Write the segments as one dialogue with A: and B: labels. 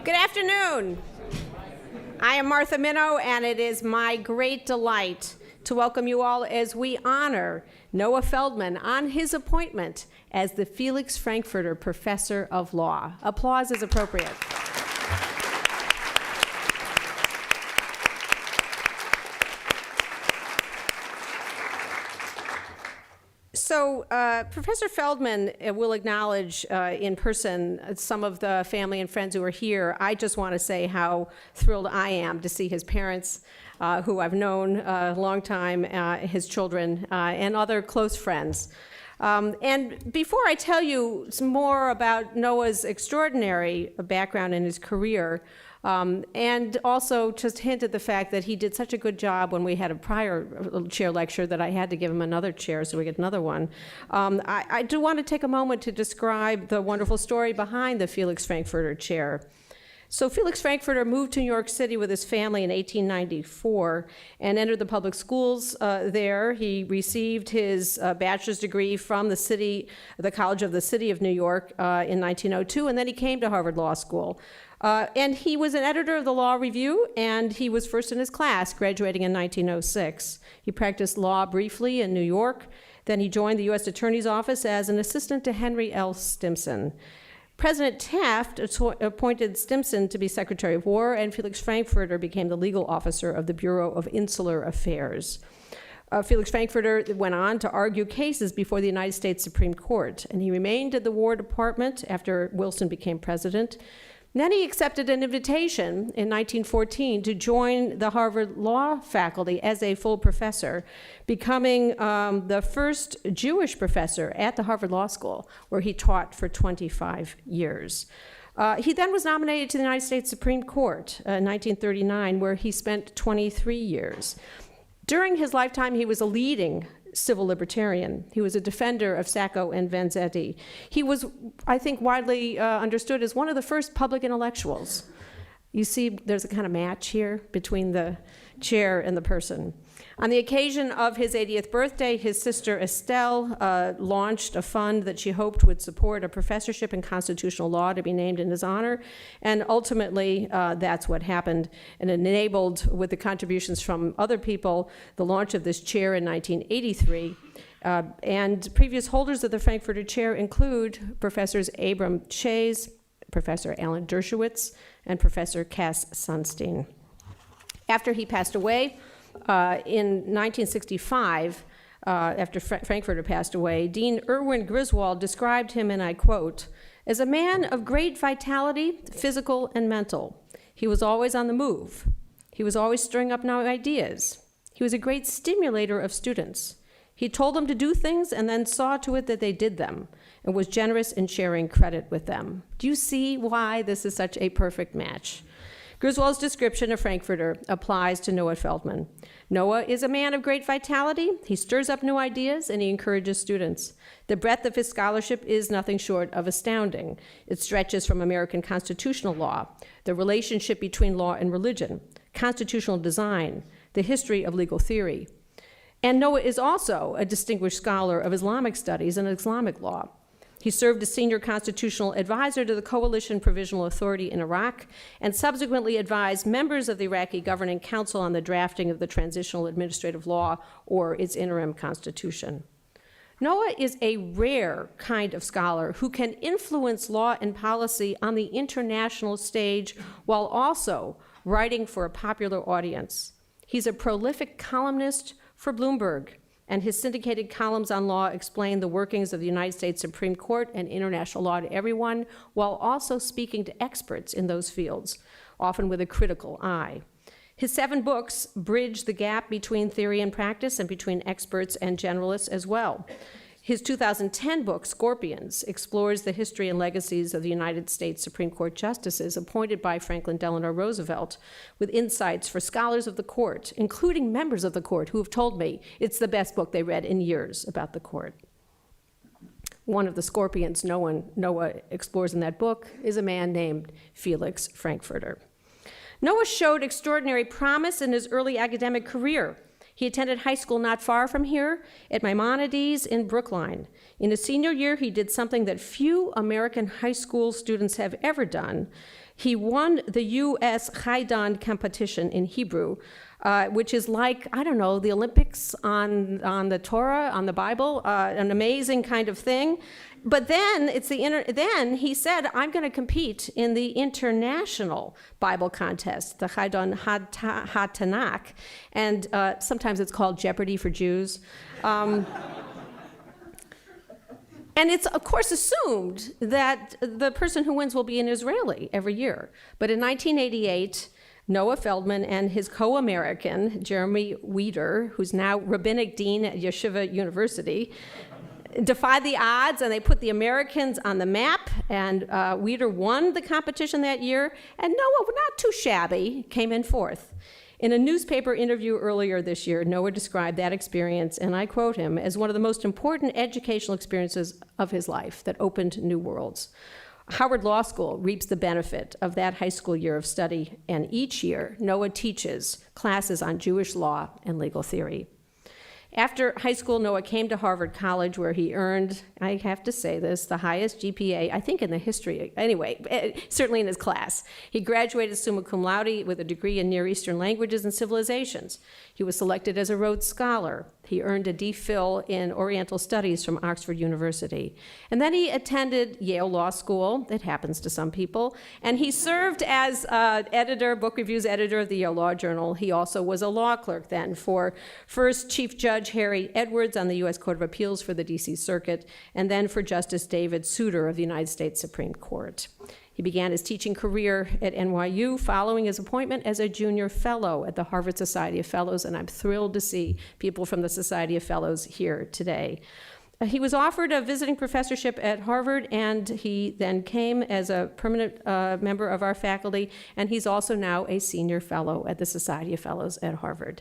A: Good afternoon. I am Martha Minow, and it is my great delight to welcome you all as we honor Noah Feldman on his appointment as the Felix Frankfurter Professor of Law. Applause is appropriate. So Professor Feldman will acknowledge in person some of the family and friends who are here. I just want to say how thrilled I am to see his parents, who I've known a long time, his children, and other close friends. And before I tell you some more about Noah's extraordinary background in his career, and also just hint at the fact that he did such a good job when we had a prior chair lecture that I had to give him another chair so we get another one. I do want to take a moment to describe the wonderful story behind the Felix Frankfurter Chair. So Felix Frankfurter moved to New York City with his family in 1894 and entered the public schools there. He received his bachelor's degree from the College of the City of New York in 1902, and then he came to Harvard Law School. And he was an editor of the Law Review, and he was first in his class, graduating in 1906. He practiced law briefly in New York. Then he joined the U.S. Attorney's Office as an assistant to Henry L. Stimson. President Taft appointed Stimson to be Secretary of War, and Felix Frankfurter became the legal officer of the Bureau of Insular Affairs. Felix Frankfurter went on to argue cases before the United States Supreme Court, and he remained at the War Department after Wilson became president. Then he accepted an invitation in 1914 to join the Harvard Law faculty as a full professor, becoming the first Jewish professor at the Harvard Law School, where he taught for 25 years. He then was nominated to the United States Supreme Court in 1939, where he spent 23 years. During his lifetime, he was a leading civil libertarian. He was a defender of Sacco and Vanzetti. He was, I think, widely understood as one of the first public intellectuals. You see, there's a kind of match here between the chair and the person. On the occasion of his 80th birthday, his sister Estelle launched a fund that she hoped would support a professorship in constitutional law to be named in his honor, and ultimately that's what happened, and it enabled, with the contributions from other people, the launch of this chair in 1983. And previous holders of the Frankfurter Chair include Professors Abram Chase, Professor Alan Dershowitz, and Professor Cass Sunstein. After he passed away, in 1965, after Frankfurter passed away, Dean Irwin Griswold described him, and I quote, as a man of great vitality, physical and mental. He was always on the move. He was always stirring up new ideas. He was a great stimulator of students. He told them to do things and then saw to it that they did them, and was generous in sharing credit with them. Do you see why this is such a perfect match? Griswold's description of Frankfurter applies to Noah Feldman. Noah is a man of great vitality. He stirs up new ideas, and he encourages students. The breadth of his scholarship is nothing short of astounding. It stretches from American constitutional law, the relationship between law and religion, constitutional design, the history of legal theory. And Noah is also a distinguished scholar of Islamic studies and Islamic law. He served as senior constitutional advisor to the Coalition Provisional Authority in Iraq, and subsequently advised members of the Iraqi Governing Council on the drafting of the Transitional Administrative Law, or its interim constitution. Noah is a rare kind of scholar who can influence law and policy on the international stage while also writing for a popular audience. He's a prolific columnist for Bloomberg, and his syndicated columns on law explain the workings of the United States Supreme Court and international law to everyone, while also speaking to experts in those fields, often with a critical eye. His 7 books bridge the gap between theory and practice and between experts and generalists as well. His 2010 book, Scorpions, explores the history and legacies of the United States Supreme Court justices appointed by Franklin Delano Roosevelt, with insights for scholars of the court, including members of the court who have told me it's the best book they read in years about the court. One of the scorpions Noah explores in that book is a man named Felix Frankfurter. Noah showed extraordinary promise in his early academic career. He attended high school not far from here at Maimonides in Brookline. In his senior year, he did something that few American high school students have ever done. He won the U.S. Chaidan competition in Hebrew, which is like, I don't know, the Olympics on the Torah, on the Bible, an amazing kind of thing. But then then he said, I'm going to compete in the international Bible contest, the Chaidan HaTanakh, and sometimes it's called Jeopardy for Jews. And it's, of course, assumed that the person who wins will be an Israeli every year. But in 1988, Noah Feldman and his co-American, Jeremy Weider, who's now rabbinic dean at Yeshiva University, defied the odds, and they put the Americans on the map, and Weider won the competition that year, and Noah, not too shabby, came in fourth. In a newspaper interview earlier this year, Noah described that experience, and I quote him, as one of the most important educational experiences of his life that opened new worlds. Howard Law School reaps the benefit of that high school year of study, and each year, Noah teaches classes on Jewish law and legal theory. After high school, Noah came to Harvard College, where he earned, I have to say this, the highest GPA, I think in the history, anyway, certainly in his class. He graduated summa cum laude with a degree in Near Eastern languages and civilizations. He was selected as a Rhodes Scholar. He earned a DPhil in Oriental Studies from Oxford University. And then he attended Yale Law School, it happens to some people, and he served as book reviews editor of the Yale Law Journal. He also was a law clerk then for first Chief Judge Harry Edwards on the U.S. Court of Appeals for the D.C. Circuit, and then for Justice David Souter of the United States Supreme Court. He began his teaching career at NYU following his appointment as a junior fellow at the Harvard Society of Fellows, and I'm thrilled to see people from the Society of Fellows here today. He was offered a visiting professorship at Harvard, and he then came as a permanent member of our faculty, and he's also now a senior fellow at the Society of Fellows at Harvard.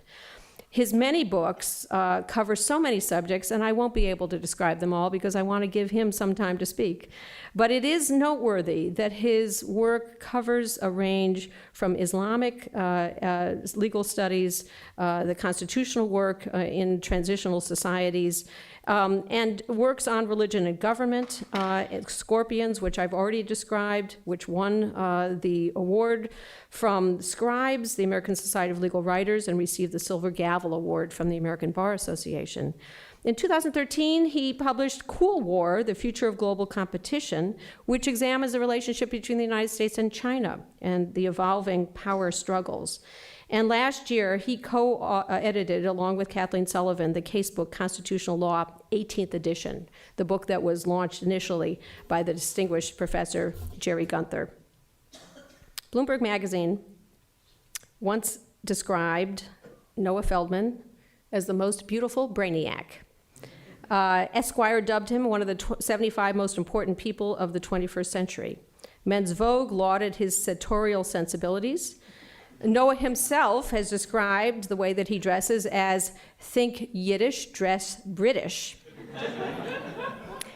A: His many books cover so many subjects, and I won't be able to describe them all because I want to give him some time to speak. But it is noteworthy that his work covers a range from Islamic legal studies, the constitutional work in transitional societies, and works on religion and government, Scorpions, which I've already described, which won the award from Scribes, the American Society of Legal Writers, and received the Silver Gavel Award from the American Bar Association. In 2013, he published Cool War, The Future of Global Competition, which examines the relationship between the United States and China and the evolving power struggles. And last year, he co-edited, along with Kathleen Sullivan, the casebook Constitutional Law, 18th edition, the book that was launched initially by the distinguished professor Jerry Gunther. Bloomberg Magazine once described Noah Feldman as the most beautiful brainiac. Esquire dubbed him one of the 75 most important people of the 21st century. Men's Vogue lauded his sartorial sensibilities. Noah himself has described the way that he dresses as think Yiddish, dress British.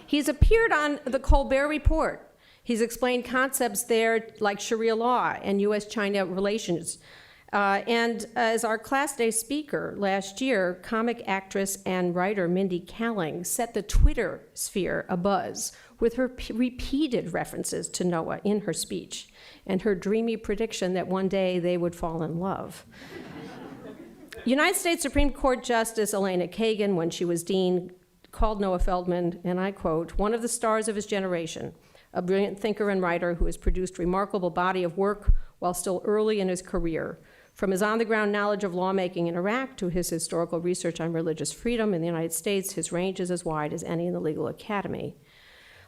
A: He's appeared on the Colbert Report. He's explained concepts there like Sharia law and U.S.-China relations. And as our class day speaker last year, comic actress and writer Mindy Kaling set the Twitter sphere abuzz with her repeated references to Noah in her speech and her dreamy prediction that one day they would fall in love. United States Supreme Court Justice Elena Kagan, when she was dean, called Noah Feldman, and I quote, one of the stars of his generation, a brilliant thinker and writer who has produced a remarkable body of work while still early in his career. From his on-the-ground knowledge of lawmaking in Iraq to his historical research on religious freedom in the United States, his range is as wide as any in the legal academy.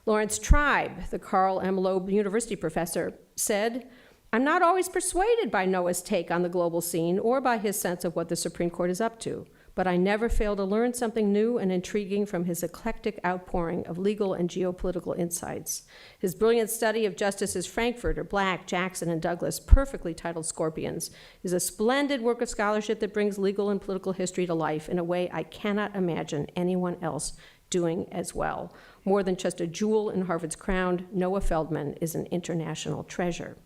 A: Lawrence Tribe, the Carl M. Loeb University professor, said, I'm not always persuaded by Noah's take on the global scene or by his sense of what the Supreme Court is up to, but I never fail to learn something new and intriguing from his eclectic outpouring of legal and geopolitical insights. His brilliant study of Justices Frankfurter, Black, Jackson, and Douglas, perfectly titled Scorpions, is a splendid work of scholarship that brings legal and political history to life in a way I cannot imagine anyone else doing as well. More than just a jewel in Harvard's crown, Noah Feldman is an international treasure.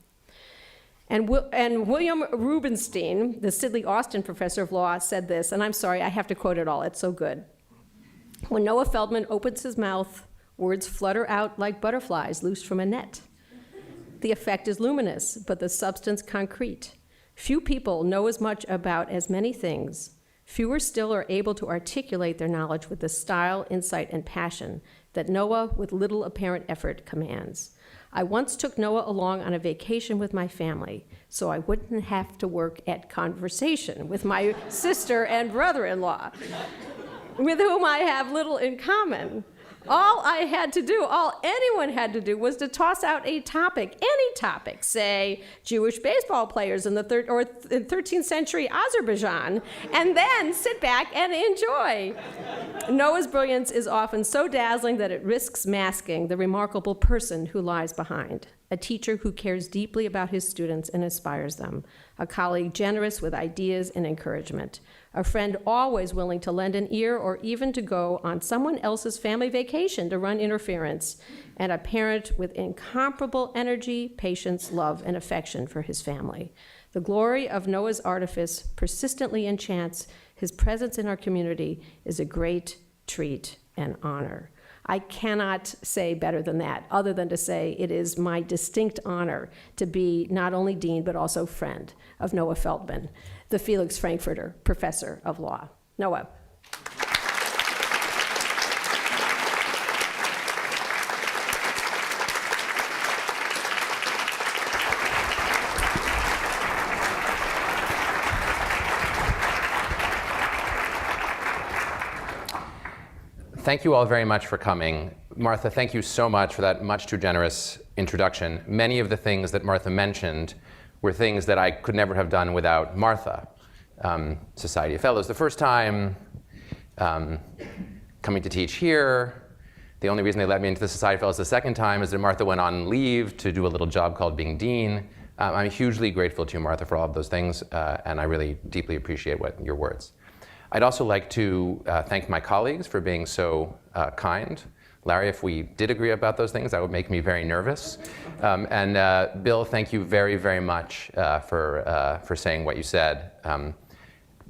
A: And William Rubenstein, the Sidley Austin professor of law, said this, and I'm sorry, I have to quote it all, it's so good. When Noah Feldman opens his mouth, words flutter out like butterflies loosed from a net. The effect is luminous, but the substance concrete. Few people know as much about as many things. Fewer still are able to articulate their knowledge with the style, insight, and passion that Noah, with little apparent effort, commands. I once took Noah along on a vacation with my family, so I wouldn't have to work at conversation with my sister and brother-in-law, with whom I have little in common. All anyone had to do was to toss out a topic, any topic, say Jewish baseball players in the 13th century Azerbaijan, and then sit back and enjoy. Noah's brilliance is often so dazzling that it risks masking the remarkable person who lies behind. A teacher who cares deeply about his students and inspires them. A colleague generous with ideas and encouragement. A friend always willing to lend an ear or even to go on someone else's family vacation to run interference. And a parent with incomparable energy, patience, love, and affection for his family. The glory of Noah's artifice persistently enchants. His presence in our community is a great treat and honor. I cannot say better than that, other than to say it is my distinct honor to be not only dean, but also friend of Noah Feldman, the Felix Frankfurter Professor of Law. Noah.
B: Thank you all very much for coming. Martha, thank you so much for that much too generous introduction. Many of the things that Martha mentioned were things that I could never have done without Martha. Society of Fellows the first time, coming to teach here. The only reason they let me into the Society of Fellows the second time is that Martha went on leave to do a little job called being dean. I'm hugely grateful to you, Martha, for all of those things, and I really deeply appreciate your words. I'd also like to thank my colleagues for being so kind. Larry, if we did agree about those things, that would make me very nervous. And Bill, thank you very, very much for saying what you said.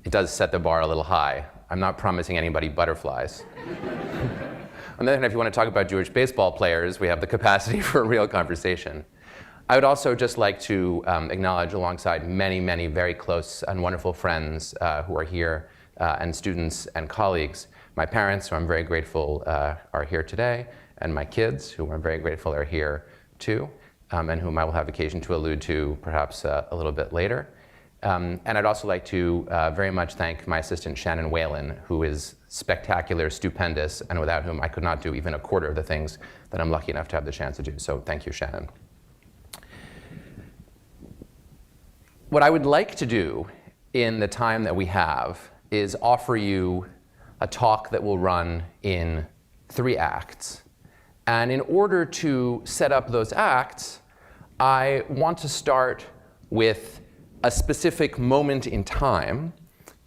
B: It does set the bar a little high. I'm not promising anybody butterflies. On the other hand, if you want to talk about Jewish baseball players, we have the capacity for a real conversation. I would also just like to acknowledge, alongside many, many very close and wonderful friends who are here, and students and colleagues, my parents, who I'm very grateful are here today, and my kids, who I'm very grateful are here too, and whom I will have occasion to allude to perhaps a little bit later. And I'd also like to very much thank my assistant Shannon Whalen, who is spectacular, stupendous, and without whom I could not do even a quarter of the things that I'm lucky enough to have the chance to do. So thank you, Shannon. What I would like to do in the time that we have is offer you a talk that will run in 3 acts. And in order to set up those acts, I want to start with a specific moment in time,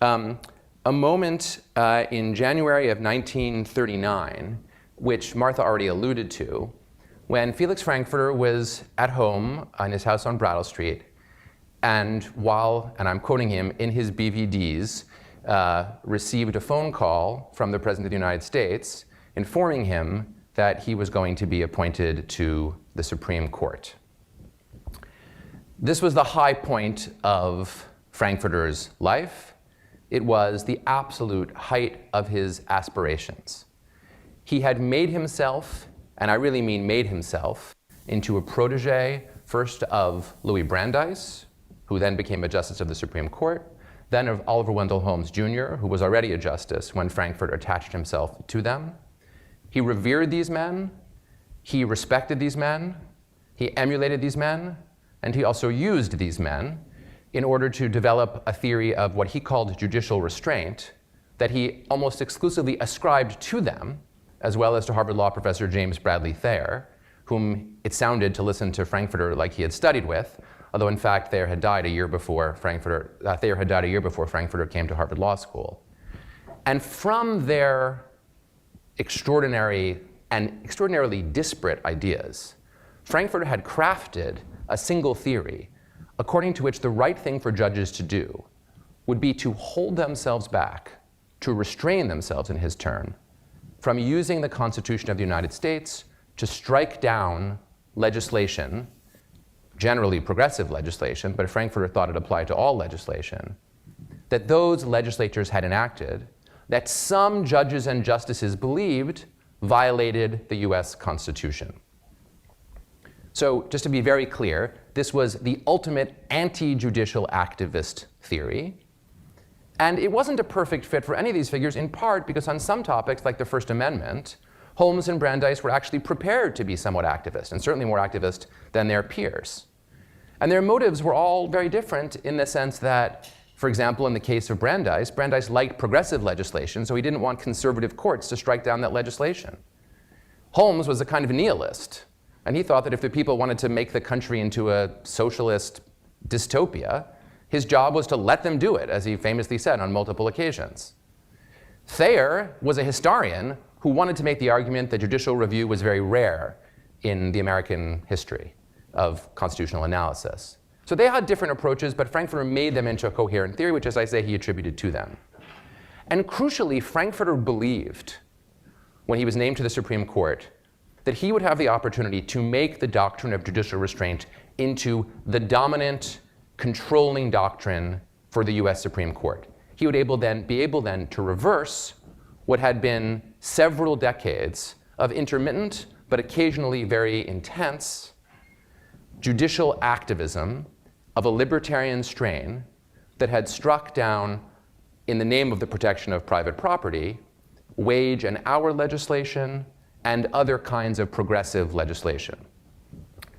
B: a moment in January of 1939, which Martha already alluded to, when Felix Frankfurter was at home in his house on Brattle Street, and while, and I'm quoting him, in his BVDs, received a phone call from the President of the United States informing him that he was going to be appointed to the Supreme Court. This was the high point of Frankfurter's life. It was the absolute height of his aspirations. He had made himself, and I really mean made himself, into a protege, first of Louis Brandeis, who then became a justice of the Supreme Court, then of Oliver Wendell Holmes Jr., who was already a justice when Frankfurter attached himself to them. He revered these men, he respected these men, he emulated these men, and he also used these men in order to develop a theory of what he called judicial restraint that he almost exclusively ascribed to them, as well as to Harvard Law professor James Bradley Thayer, whom it sounded to listen to Frankfurter like he had studied with, although in fact Thayer had died a year before Frankfurter came to Harvard Law School. And from their extraordinary and extraordinarily disparate ideas, Frankfurter had crafted a single theory according to which the right thing for judges to do would be to hold themselves back, to restrain themselves in his turn, from using the Constitution of the United States to strike down legislation generally progressive legislation, but Frankfurter thought it applied to all legislation, that those legislatures had enacted that some judges and justices believed violated the US Constitution. So just to be very clear, this was the ultimate anti-judicial activist theory. And it wasn't a perfect fit for any of these figures, in part because on some topics, like the First Amendment, Holmes and Brandeis were actually prepared to be somewhat activist, and certainly more activist than their peers. And their motives were all very different in the sense that, for example, in the case of Brandeis, Brandeis liked progressive legislation, so he didn't want conservative courts to strike down that legislation. Holmes was a kind of nihilist, and he thought that if the people wanted to make the country into a socialist dystopia, his job was to let them do it, as he famously said on multiple occasions. Thayer was a historian who wanted to make the argument that judicial review was very rare in the American history of constitutional analysis. So they had different approaches, but Frankfurter made them into a coherent theory, which, as I say, he attributed to them. And crucially, Frankfurter believed, when he was named to the Supreme Court, that he would have the opportunity to make the doctrine of judicial restraint into the dominant, controlling doctrine for the US Supreme Court. He would be able then to reverse what had been several decades of intermittent, but occasionally very intense, judicial activism of a libertarian strain that had struck down, in the name of the protection of private property, wage and hour legislation and other kinds of progressive legislation.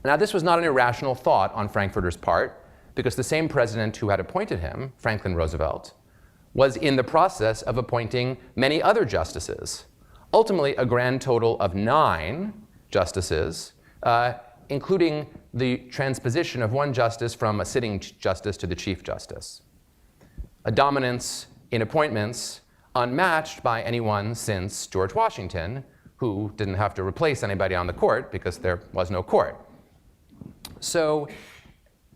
B: Now, this was not an irrational thought on Frankfurter's part, because the same president who had appointed him, Franklin Roosevelt, was in the process of appointing many other justices, ultimately a grand total of 9 justices, including the transposition of one justice from a sitting justice to the Chief Justice. A dominance in appointments unmatched by anyone since George Washington, who didn't have to replace anybody on the court because there was no court. So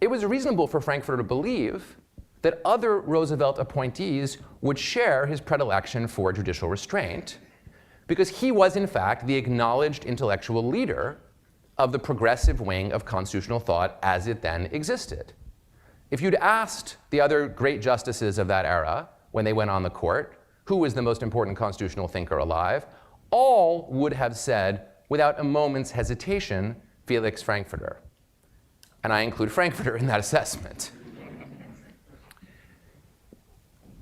B: it was reasonable for Frankfurter to believe that other Roosevelt appointees would share his predilection for judicial restraint, because he was, in fact, the acknowledged intellectual leader of the progressive wing of constitutional thought as it then existed. If you'd asked the other great justices of that era when they went on the court, who was the most important constitutional thinker alive, all would have said, without a moment's hesitation, Felix Frankfurter. And I include Frankfurter in that assessment.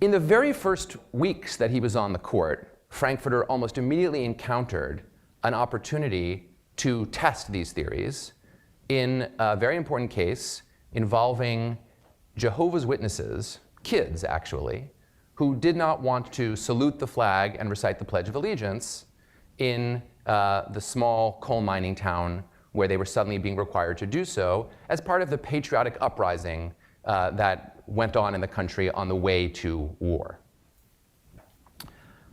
B: In the very first weeks that he was on the court, Frankfurter almost immediately encountered an opportunity to test these theories in a very important case involving Jehovah's Witnesses, kids actually, who did not want to salute the flag and recite the Pledge of Allegiance in the small coal mining town where they were suddenly being required to do so as part of the patriotic uprising that went on in the country on the way to war.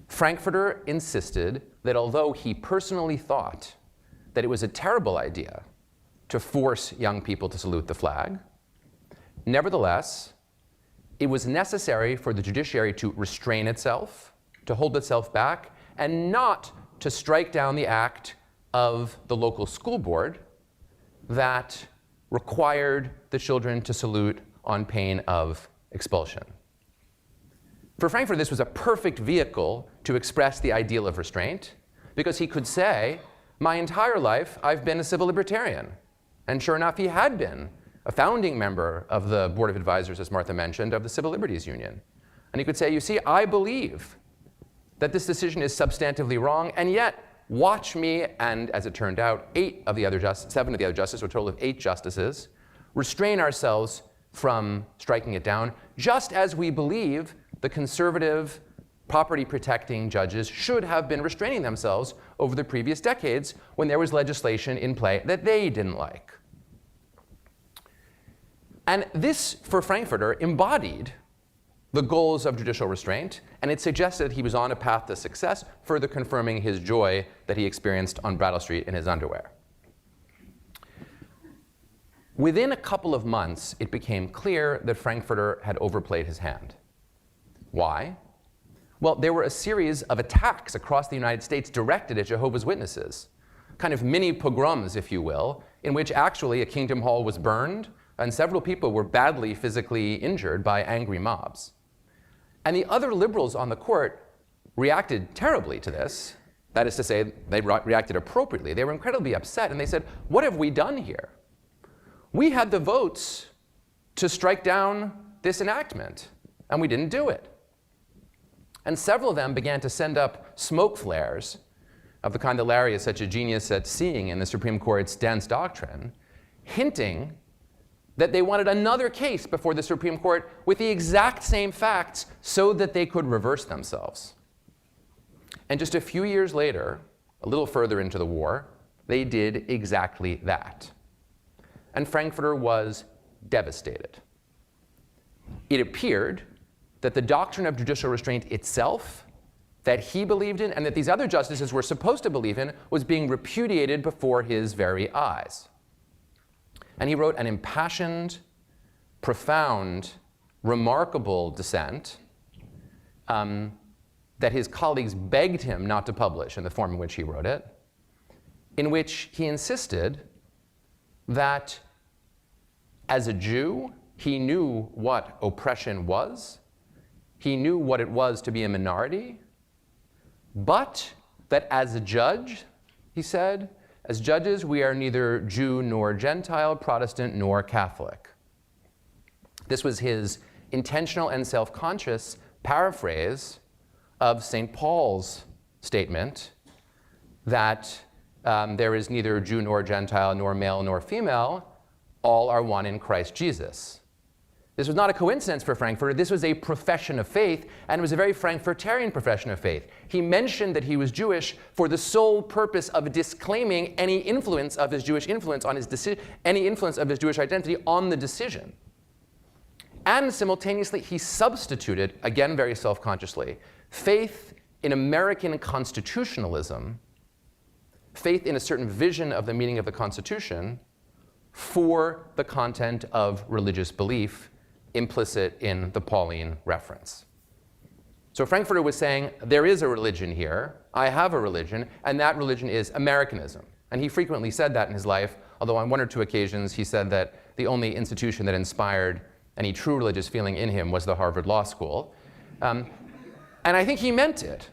B: Frankfurter insisted that although he personally thought that it was a terrible idea to force young people to salute the flag, nevertheless, it was necessary for the judiciary to restrain itself, to hold itself back, and not to strike down the act of the local school board that required the children to salute on pain of expulsion. For Frankfurter, this was a perfect vehicle to express the ideal of restraint, because he could say, my entire life I've been a civil libertarian. And sure enough, he had been a founding member of the Board of Advisors, as Martha mentioned, of the Civil Liberties Union. And he could say, you see, I believe that this decision is substantively wrong, and yet watch me, and as it turned out, 7 of the other justices, a total of 8 justices, restrain ourselves from striking it down, just as we believe the conservative, property-protecting judges should have been restraining themselves over the previous decades when there was legislation in play that they didn't like. And this, for Frankfurter, embodied the goals of judicial restraint, and it suggested he was on a path to success, further confirming his joy that he experienced on Brattle Street in his underwear. Within a couple of months, it became clear that Frankfurter had overplayed his hand. Why? Well, there were a series of attacks across the United States directed at Jehovah's Witnesses, kind of mini pogroms, if you will, in which actually a Kingdom Hall was burned and several people were badly physically injured by angry mobs. And the other liberals on the court reacted terribly to this. That is to say, they reacted appropriately. They were incredibly upset, and they said, what have we done here? We had the votes to strike down this enactment, and we didn't do it. And several of them began to send up smoke flares of the kind that Larry is such a genius at seeing in the Supreme Court's dense doctrine, hinting that they wanted another case before the Supreme Court with the exact same facts so that they could reverse themselves. And just a few years later, a little further into the war, they did exactly that. And Frankfurter was devastated. It appeared that the doctrine of judicial restraint itself, that he believed in and that these other justices were supposed to believe in, was being repudiated before his very eyes. And he wrote an impassioned, profound, remarkable dissent that his colleagues begged him not to publish in the form in which he wrote it, in which he insisted that as a Jew, he knew what oppression was, he knew what it was to be a minority, but that as a judge, he said, as judges, we are neither Jew nor Gentile, Protestant nor Catholic. This was his intentional and self-conscious paraphrase of St. Paul's statement that there is neither Jew nor Gentile, nor male nor female, all are one in Christ Jesus. This was not a coincidence for Frankfurter. This was a profession of faith, and it was a very Frankfurterian profession of faith. He mentioned that he was Jewish for the sole purpose of disclaiming any influence of his Jewish influence on his decision, any influence of his Jewish identity on the decision. And simultaneously, he substituted, again very self-consciously, faith in American constitutionalism, faith in a certain vision of the meaning of the Constitution, for the content of religious belief implicit in the Pauline reference. So Frankfurter was saying, there is a religion here, I have a religion, and that religion is Americanism. And he frequently said that in his life, although on one or two occasions he said that the only institution that inspired any true religious feeling in him was the Harvard Law School. And I think he meant it,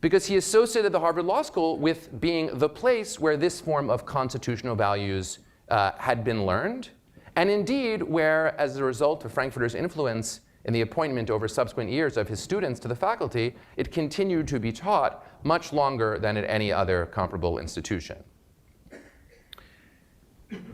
B: because he associated the Harvard Law School with being the place where this form of constitutional values had been learned, and indeed where, as a result of Frankfurter's influence in the appointment over subsequent years of his students to the faculty, it continued to be taught much longer than at any other comparable institution.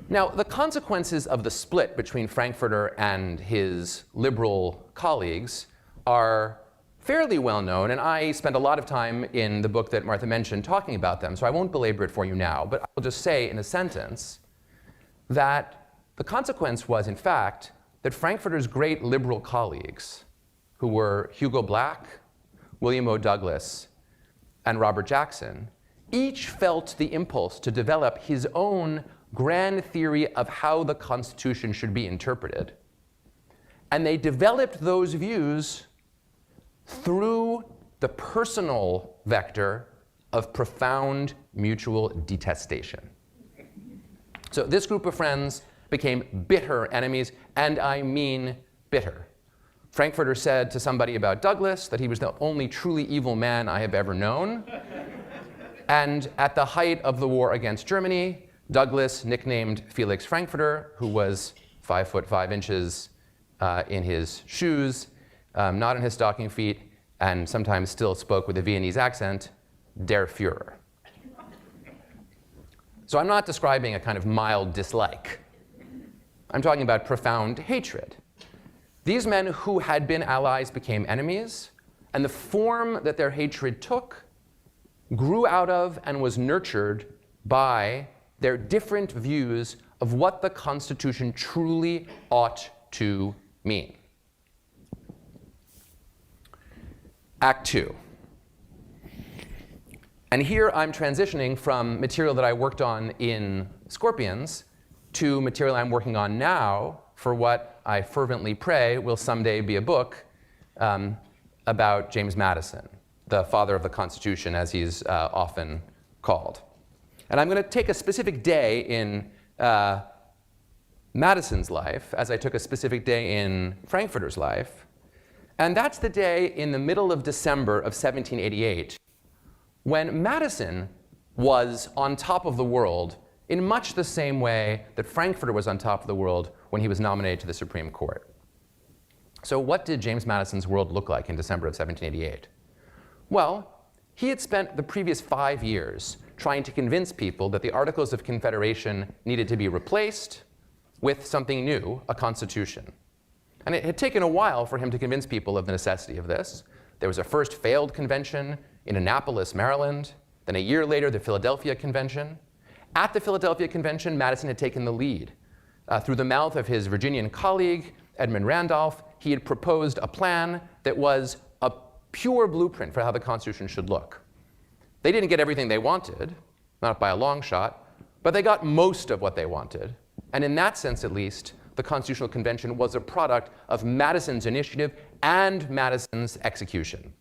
B: Now, the consequences of the split between Frankfurter and his liberal colleagues are fairly well known, and I spent a lot of time in the book that Martha mentioned talking about them, so I won't belabor it for you now, but I'll just say in a sentence that the consequence was, in fact, that Frankfurter's great liberal colleagues, who were Hugo Black, William O. Douglas, and Robert Jackson, each felt the impulse to develop his own grand theory of how the Constitution should be interpreted. And they developed those views through the personal vector of profound mutual detestation. So this group of friends became bitter enemies, and I mean bitter. Frankfurter said to somebody about Douglas that he was the only truly evil man I have ever known. And at the height of the war against Germany, Douglas nicknamed Felix Frankfurter, who was 5 foot 5 inches in his shoes, not in his stocking feet, and sometimes still spoke with a Viennese accent, Der Führer. So I'm not describing a kind of mild dislike. I'm talking about profound hatred. These men who had been allies became enemies, and the form that their hatred took grew out of and was nurtured by their different views of what the Constitution truly ought to mean. Act 2. And here I'm transitioning from material that I worked on in Scorpions to material I'm working on now for what I fervently pray will someday be a book about James Madison, the father of the Constitution, as he's often called. And I'm going to take a specific day in Madison's life, as I took a specific day in Frankfurter's life. And that's the day in the middle of December of 1788 when Madison was on top of the world in much the same way that Frankfurter was on top of the world when he was nominated to the Supreme Court. So what did James Madison's world look like in December of 1788? Well, he had spent the previous 5 years trying to convince people that the Articles of Confederation needed to be replaced with something new, a constitution. And it had taken a while for him to convince people of the necessity of this. There was a first failed convention in Annapolis, Maryland. Then a year later, the Philadelphia Convention. At the Philadelphia Convention, Madison had taken the lead. Through the mouth of his Virginian colleague, Edmund Randolph, he had proposed a plan that was a pure blueprint for how the Constitution should look. They didn't get everything they wanted, not by a long shot, but they got most of what they wanted. And in that sense, at least, the Constitutional Convention was a product of Madison's initiative and Madison's execution.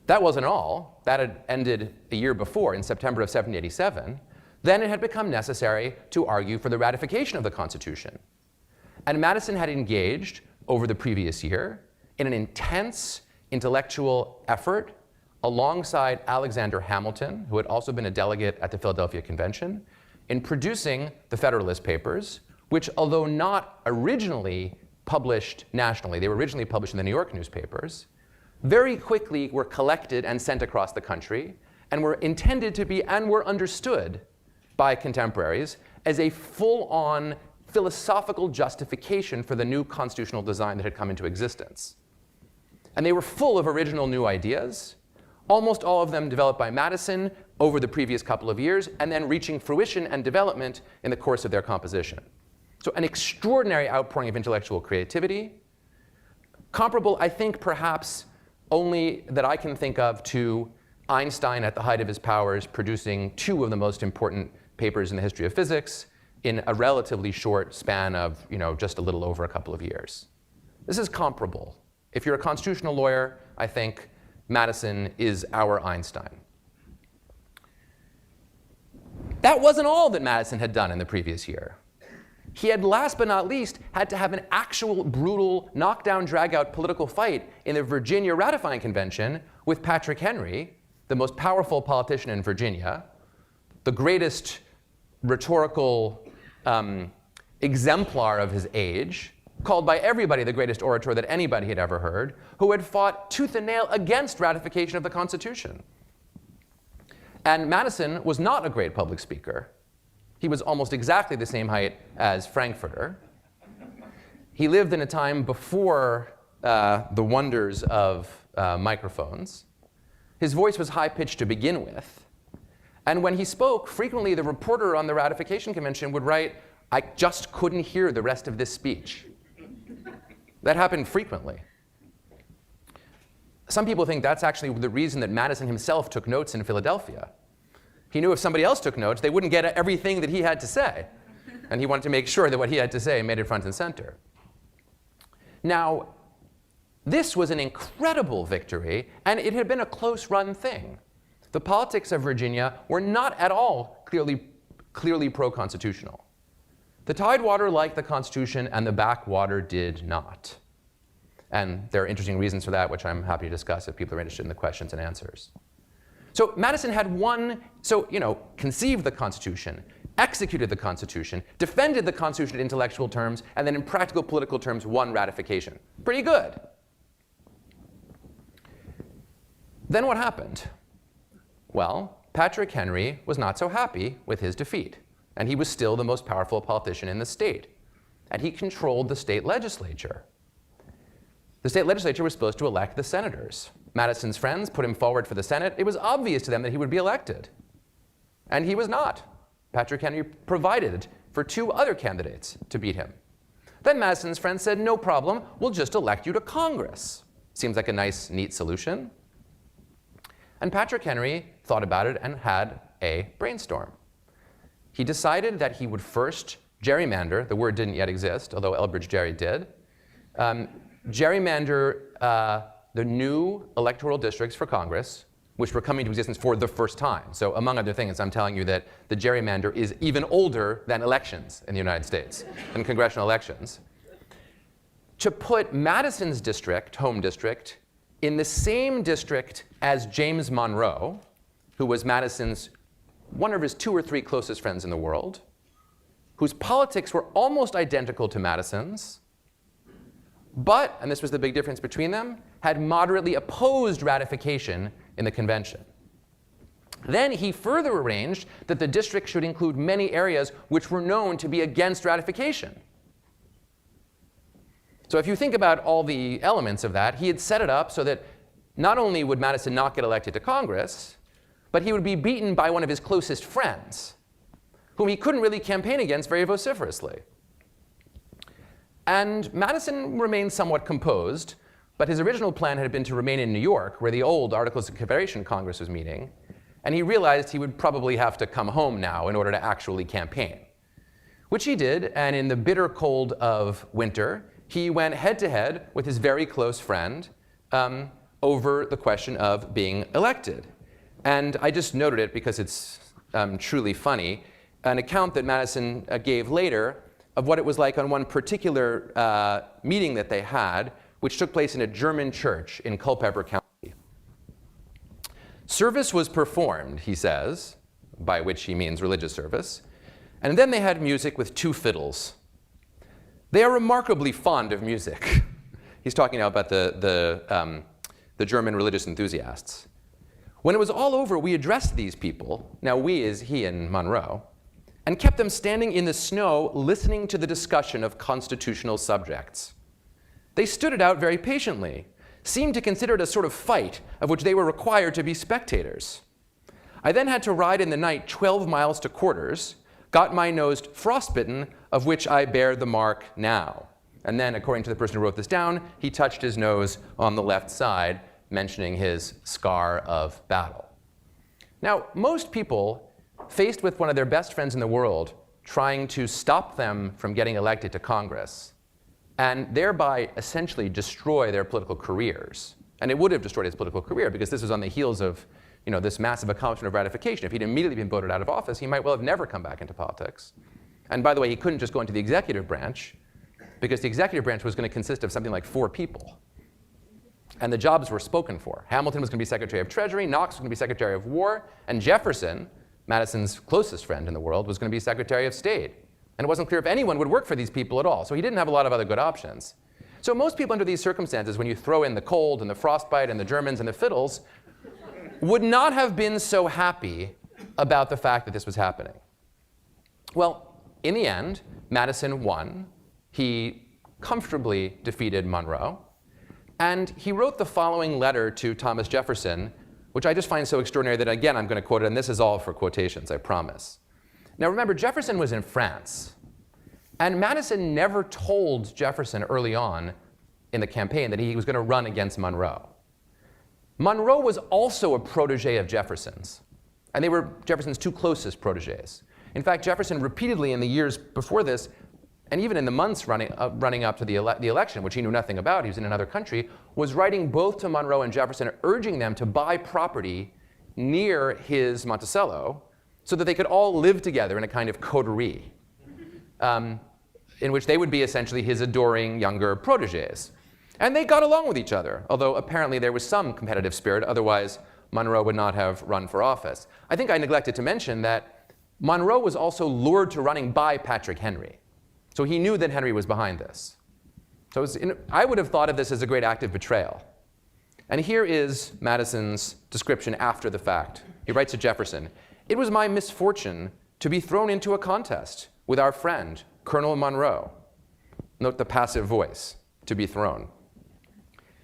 B: That wasn't all. That had ended a year before, in September of 1787. Then it had become necessary to argue for the ratification of the Constitution. And Madison had engaged over the previous year in an intense intellectual effort alongside Alexander Hamilton, who had also been a delegate at the Philadelphia Convention, in producing the Federalist Papers, which, although not originally published nationally, they were originally published in the New York newspapers, very quickly were collected and sent across the country and were intended to be and were understood by contemporaries as a full-on philosophical justification for the new constitutional design that had come into existence. And they were full of original new ideas, almost all of them developed by Madison over the previous couple of years, and then reaching fruition and development in the course of their composition. So an extraordinary outpouring of intellectual creativity, comparable, I think, perhaps only that I can think of to Einstein at the height of his powers producing 2 of the most important papers in the history of physics in a relatively short span of, just a little over a couple of years. This is comparable. If you're a constitutional lawyer, I think Madison is our Einstein. That wasn't all that Madison had done in the previous year. He had, last but not least, had to have an actual brutal knockdown, drag-out political fight in the Virginia ratifying convention with Patrick Henry, the most powerful politician in Virginia, the greatest rhetorical exemplar of his age, called by everybody the greatest orator that anybody had ever heard, who had fought tooth and nail against ratification of the Constitution. And Madison was not a great public speaker. He was almost exactly the same height as Frankfurter. He lived in a time before the wonders of microphones. His voice was high-pitched to begin with. And when he spoke, frequently the reporter on the ratification convention would write, "I just couldn't hear the rest of this speech." That happened frequently. Some people think that's actually the reason that Madison himself took notes in Philadelphia. He knew if somebody else took notes, they wouldn't get everything that he had to say. And he wanted to make sure that what he had to say made it front and center. Now, this was an incredible victory, and it had been a close-run thing. The politics of Virginia were not at all clearly pro-constitutional. The Tidewater liked the Constitution, and the backwater did not. And there are interesting reasons for that, which I'm happy to discuss if people are interested in the questions and answers. So Madison had conceived the Constitution, executed the Constitution, defended the Constitution in intellectual terms, and then in practical political terms won ratification. Pretty good. Then what happened? Well, Patrick Henry was not so happy with his defeat, and he was still the most powerful politician in the state, and he controlled the state legislature. The state legislature was supposed to elect the senators. Madison's friends put him forward for the Senate. It was obvious to them that he would be elected. And he was not. Patrick Henry provided for 2 other candidates to beat him. Then Madison's friends said, "No problem, we'll just elect you to Congress." Seems like a nice, neat solution. And Patrick Henry thought about it and had a brainstorm. He decided that he would first gerrymander, the word didn't yet exist, although Elbridge Gerry did, gerrymander the new electoral districts for Congress which were coming into existence for the first time. So among other things, I'm telling you that the gerrymander is even older than elections in the United States, than congressional elections. To put Madison's district, home district, in the same district as James Monroe, who was Madison's, one of his 2 or 3 closest friends in the world, whose politics were almost identical to Madison's, but, and this was the big difference between them, had moderately opposed ratification in the convention. Then he further arranged that the district should include many areas which were known to be against ratification. So if you think about all the elements of that, he had set it up so that not only would Madison not get elected to Congress, but he would be beaten by one of his closest friends, whom he couldn't really campaign against very vociferously. And Madison remained somewhat composed, but his original plan had been to remain in New York, where the old Articles of Confederation Congress was meeting, and he realized he would probably have to come home now in order to actually campaign, which he did, and in the bitter cold of winter, he went head-to-head with his very close friend over the question of being elected. And I just noted it because it's truly funny, an account that Madison gave later of what it was like on one particular meeting that they had, which took place in a German church in Culpeper County. Service was performed, he says, by which he means religious service, and then they had music with 2 fiddles. They are remarkably fond of music. He's talking now about the German religious enthusiasts. When it was all over, we addressed these people, now we is he and Monroe, and kept them standing in the snow listening to the discussion of constitutional subjects. They stood it out very patiently, seemed to consider it a sort of fight of which they were required to be spectators. I then had to ride in the night 12 miles to quarters, got my nose frostbitten, of which I bear the mark now. And then, according to the person who wrote this down, he touched his nose on the left side, mentioning his scar of battle. Now, most people, faced with one of their best friends in the world, trying to stop them from getting elected to Congress, and thereby essentially destroy their political careers. And it would have destroyed his political career because this was on the heels of this massive accomplishment of ratification. If he'd immediately been voted out of office, he might well have never come back into politics. And by the way, he couldn't just go into the executive branch because the executive branch was going to consist of something like 4 people. And the jobs were spoken for. Hamilton was going to be Secretary of Treasury, Knox was going to be Secretary of War, and Jefferson, Madison's closest friend in the world, was going to be Secretary of State. And it wasn't clear if anyone would work for these people at all. So he didn't have a lot of other good options. So most people under these circumstances, when you throw in the cold and the frostbite and the Germans and the fiddles, would not have been so happy about the fact that this was happening. Well, in the end, Madison won. He comfortably defeated Monroe. And he wrote the following letter to Thomas Jefferson, which I just find so extraordinary that, again, I'm going to quote it, and this is all for quotations, I promise. Now remember, Jefferson was in France, and Madison never told Jefferson early on in the campaign that he was going to run against Monroe. Monroe was also a protege of Jefferson's, and they were Jefferson's 2 closest proteges. In fact, Jefferson repeatedly in the years before this, and even in the months running up to the election, which he knew nothing about, he was in another country, was writing both to Monroe and Jefferson, urging them to buy property near his Monticello so that they could all live together in a kind of coterie, in which they would be essentially his adoring younger proteges. And they got along with each other, although apparently there was some competitive spirit, otherwise Monroe would not have run for office. I think I neglected to mention that Monroe was also lured to running by Patrick Henry. So he knew that Henry was behind this. So I would have thought of this as a great act of betrayal. And here is Madison's description after the fact. He writes to Jefferson, "It was my misfortune to be thrown into a contest with our friend, Colonel Monroe." Note the passive voice, to be thrown.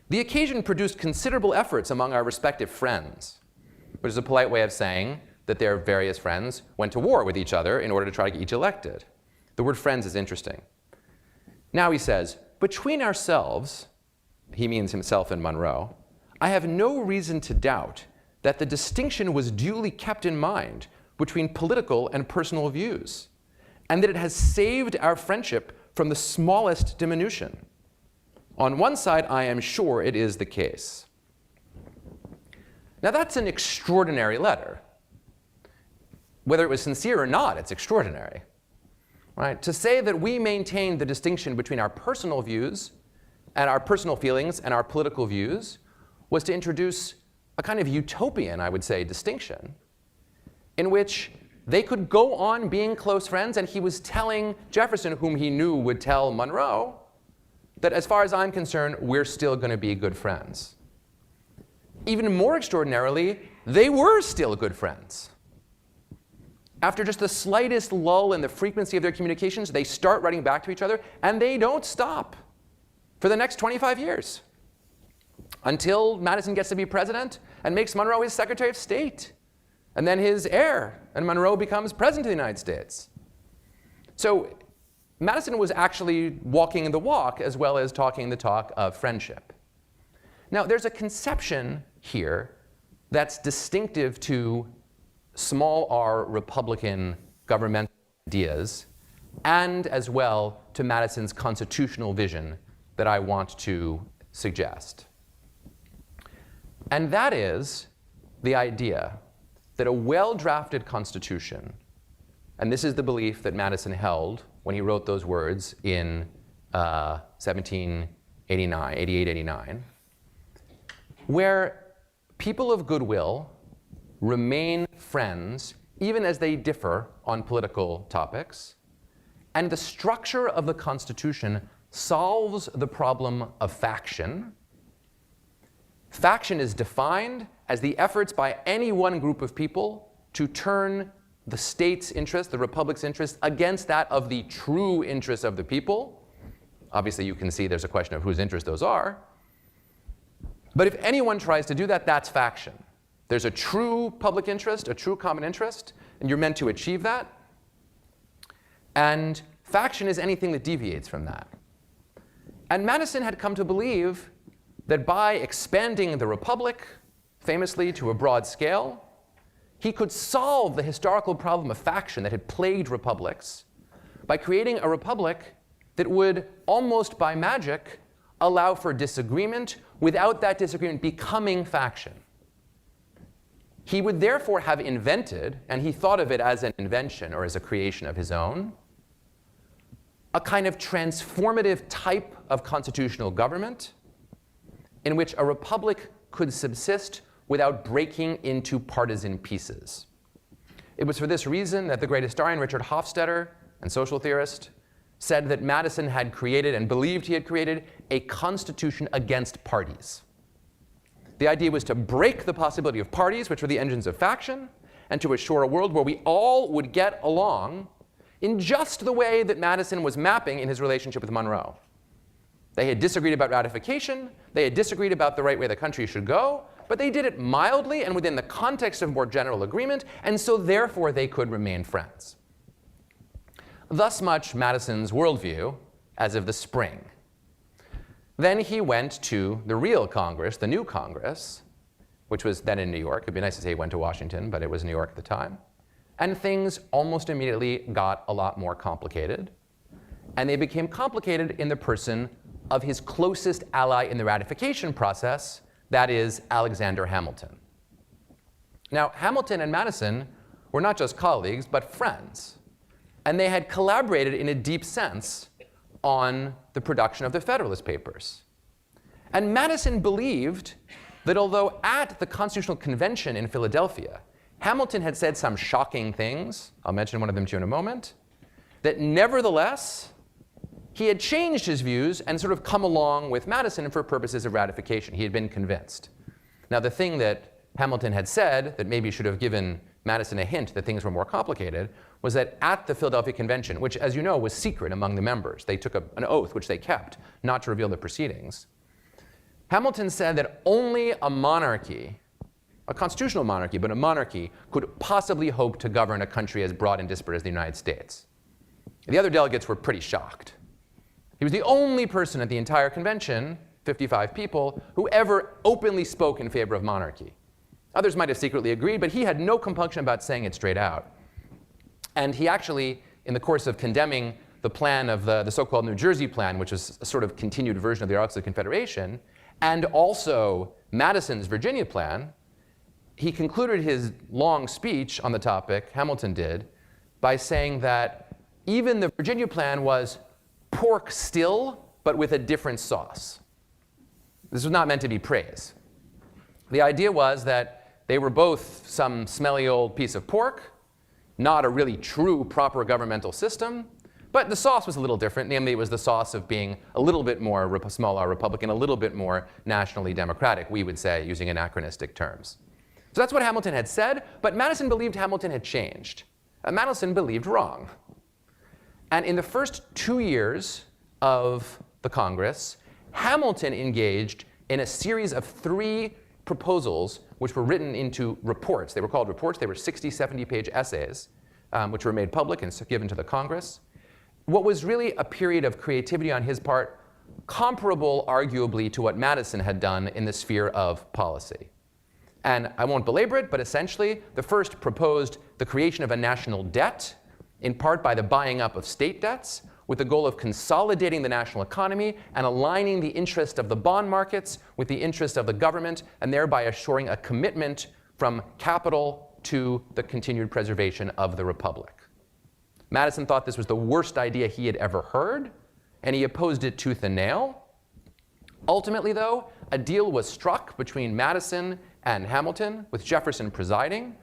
B: "The occasion produced considerable efforts among our respective friends," which is a polite way of saying that their various friends went to war with each other in order to try to get each elected. The word friends is interesting. Now he says, "Between ourselves," he means himself and Monroe, "I have no reason to doubt that the distinction was duly kept in mind between political and personal views, and that it has saved our friendship from the smallest diminution. On one side, I am sure it is the case." Now that's an extraordinary letter. Whether it was sincere or not, it's extraordinary. Right? To say that we maintain the distinction between our personal views and our personal feelings and our political views was to introduce a kind of utopian, I would say, distinction in which they could go on being close friends, and he was telling Jefferson, whom he knew would tell Monroe, that as far as I'm concerned, we're still going to be good friends. Even more extraordinarily, they were still good friends. After just the slightest lull in the frequency of their communications, they start writing back to each other, and they don't stop for the next 25 years until Madison gets to be president and makes Monroe his Secretary of State, and then his heir, and Monroe becomes president of the United States. So Madison was actually walking the walk as well as talking the talk of friendship. Now, there's a conception here that's distinctive to small r Republican governmental ideas, and as well to Madison's constitutional vision that I want to suggest. And that is the idea that a well-drafted constitution, and this is the belief that Madison held when he wrote those words in 88-89, where people of goodwill remain friends even as they differ on political topics, and the structure of the Constitution solves the problem of faction. Faction is defined as the efforts by any one group of people to turn the state's interest, the republic's interest, against that of the true interests of the people. Obviously, you can see there's a question of whose interests those are. But if anyone tries to do that, that's faction. There's a true public interest, a true common interest, and you're meant to achieve that. And faction is anything that deviates from that. And Madison had come to believe that by expanding the republic, famously to a broad scale, he could solve the historical problem of faction that had plagued republics by creating a republic that would, almost by magic, allow for disagreement without that disagreement becoming faction. He would therefore have invented, and he thought of it as an invention or as a creation of his own, a kind of transformative type of constitutional government in which a republic could subsist without breaking into partisan pieces. It was for this reason that the great historian Richard Hofstadter, and social theorist, said that Madison had created, and believed he had created, a constitution against parties. The idea was to break the possibility of parties, which were the engines of faction, and to assure a world where we all would get along in just the way that Madison was mapping in his relationship with Monroe. They had disagreed about ratification, they had disagreed about the right way the country should go, but they did it mildly and within the context of more general agreement, and so therefore they could remain friends. Thus much Madison's worldview as of the spring. Then he went to the real Congress, the new Congress, which was then in New York. It'd be nice to say he went to Washington, but it was New York at the time. And things almost immediately got a lot more complicated. And they became complicated in the person of his closest ally in the ratification process, that is Alexander Hamilton. Now, Hamilton and Madison were not just colleagues, but friends. And they had collaborated in a deep sense on the production of the Federalist Papers. And Madison believed that although at the Constitutional Convention in Philadelphia, Hamilton had said some shocking things, I'll mention one of them to you in a moment, that nevertheless, he had changed his views and sort of come along with Madison for purposes of ratification. He had been convinced. Now, the thing that Hamilton had said that maybe should have given Madison a hint that things were more complicated was that at the Philadelphia Convention, which, as you know, was secret among the members, they took an oath, which they kept, not to reveal the proceedings. Hamilton said that only a monarchy, a constitutional monarchy, but a monarchy, could possibly hope to govern a country as broad and disparate as the United States. The other delegates were pretty shocked. He was the only person at the entire convention, 55 people, who ever openly spoke in favor of monarchy. Others might have secretly agreed, but he had no compunction about saying it straight out. And he actually, in the course of condemning the plan of the so-called New Jersey Plan, which was a sort of continued version of the Articles of Confederation, and also Madison's Virginia Plan, he concluded his long speech on the topic, Hamilton did, by saying that even the Virginia plan was pork still, but with a different sauce. This was not meant to be praise. The idea was that they were both some smelly old piece of pork, not a really true, proper governmental system, but the sauce was a little different. Namely, it was the sauce of being a little bit more small r Republican, a little bit more nationally democratic, we would say, using anachronistic terms. So that's what Hamilton had said, but Madison believed Hamilton had changed. Madison believed wrong. And in the first 2 years of the Congress, Hamilton engaged in a series of 3 proposals which were written into reports. They were called reports. They were 60, 70-page essays, which were made public and given to the Congress. What was really a period of creativity on his part, comparable, arguably, to what Madison had done in the sphere of policy. And I won't belabor it, but essentially, the first proposed the creation of a national debt, in part by the buying up of state debts, with the goal of consolidating the national economy and aligning the interest of the bond markets with the interest of the government, and thereby assuring a commitment from capital to the continued preservation of the republic. Madison thought this was the worst idea he had ever heard, and he opposed it tooth and nail. Ultimately, though, a deal was struck between Madison and Hamilton, with Jefferson presiding,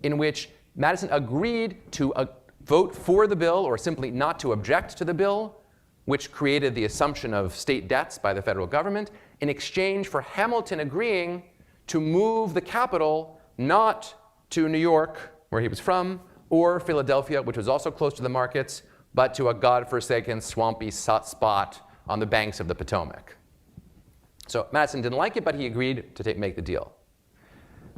B: in which Madison agreed to vote for the bill, or simply not to object to the bill, which created the assumption of state debts by the federal government, in exchange for Hamilton agreeing to move the capital not to New York, where he was from, or Philadelphia, which was also close to the markets, but to a godforsaken, swampy spot on the banks of the Potomac. So Madison didn't like it, but he agreed to make the deal.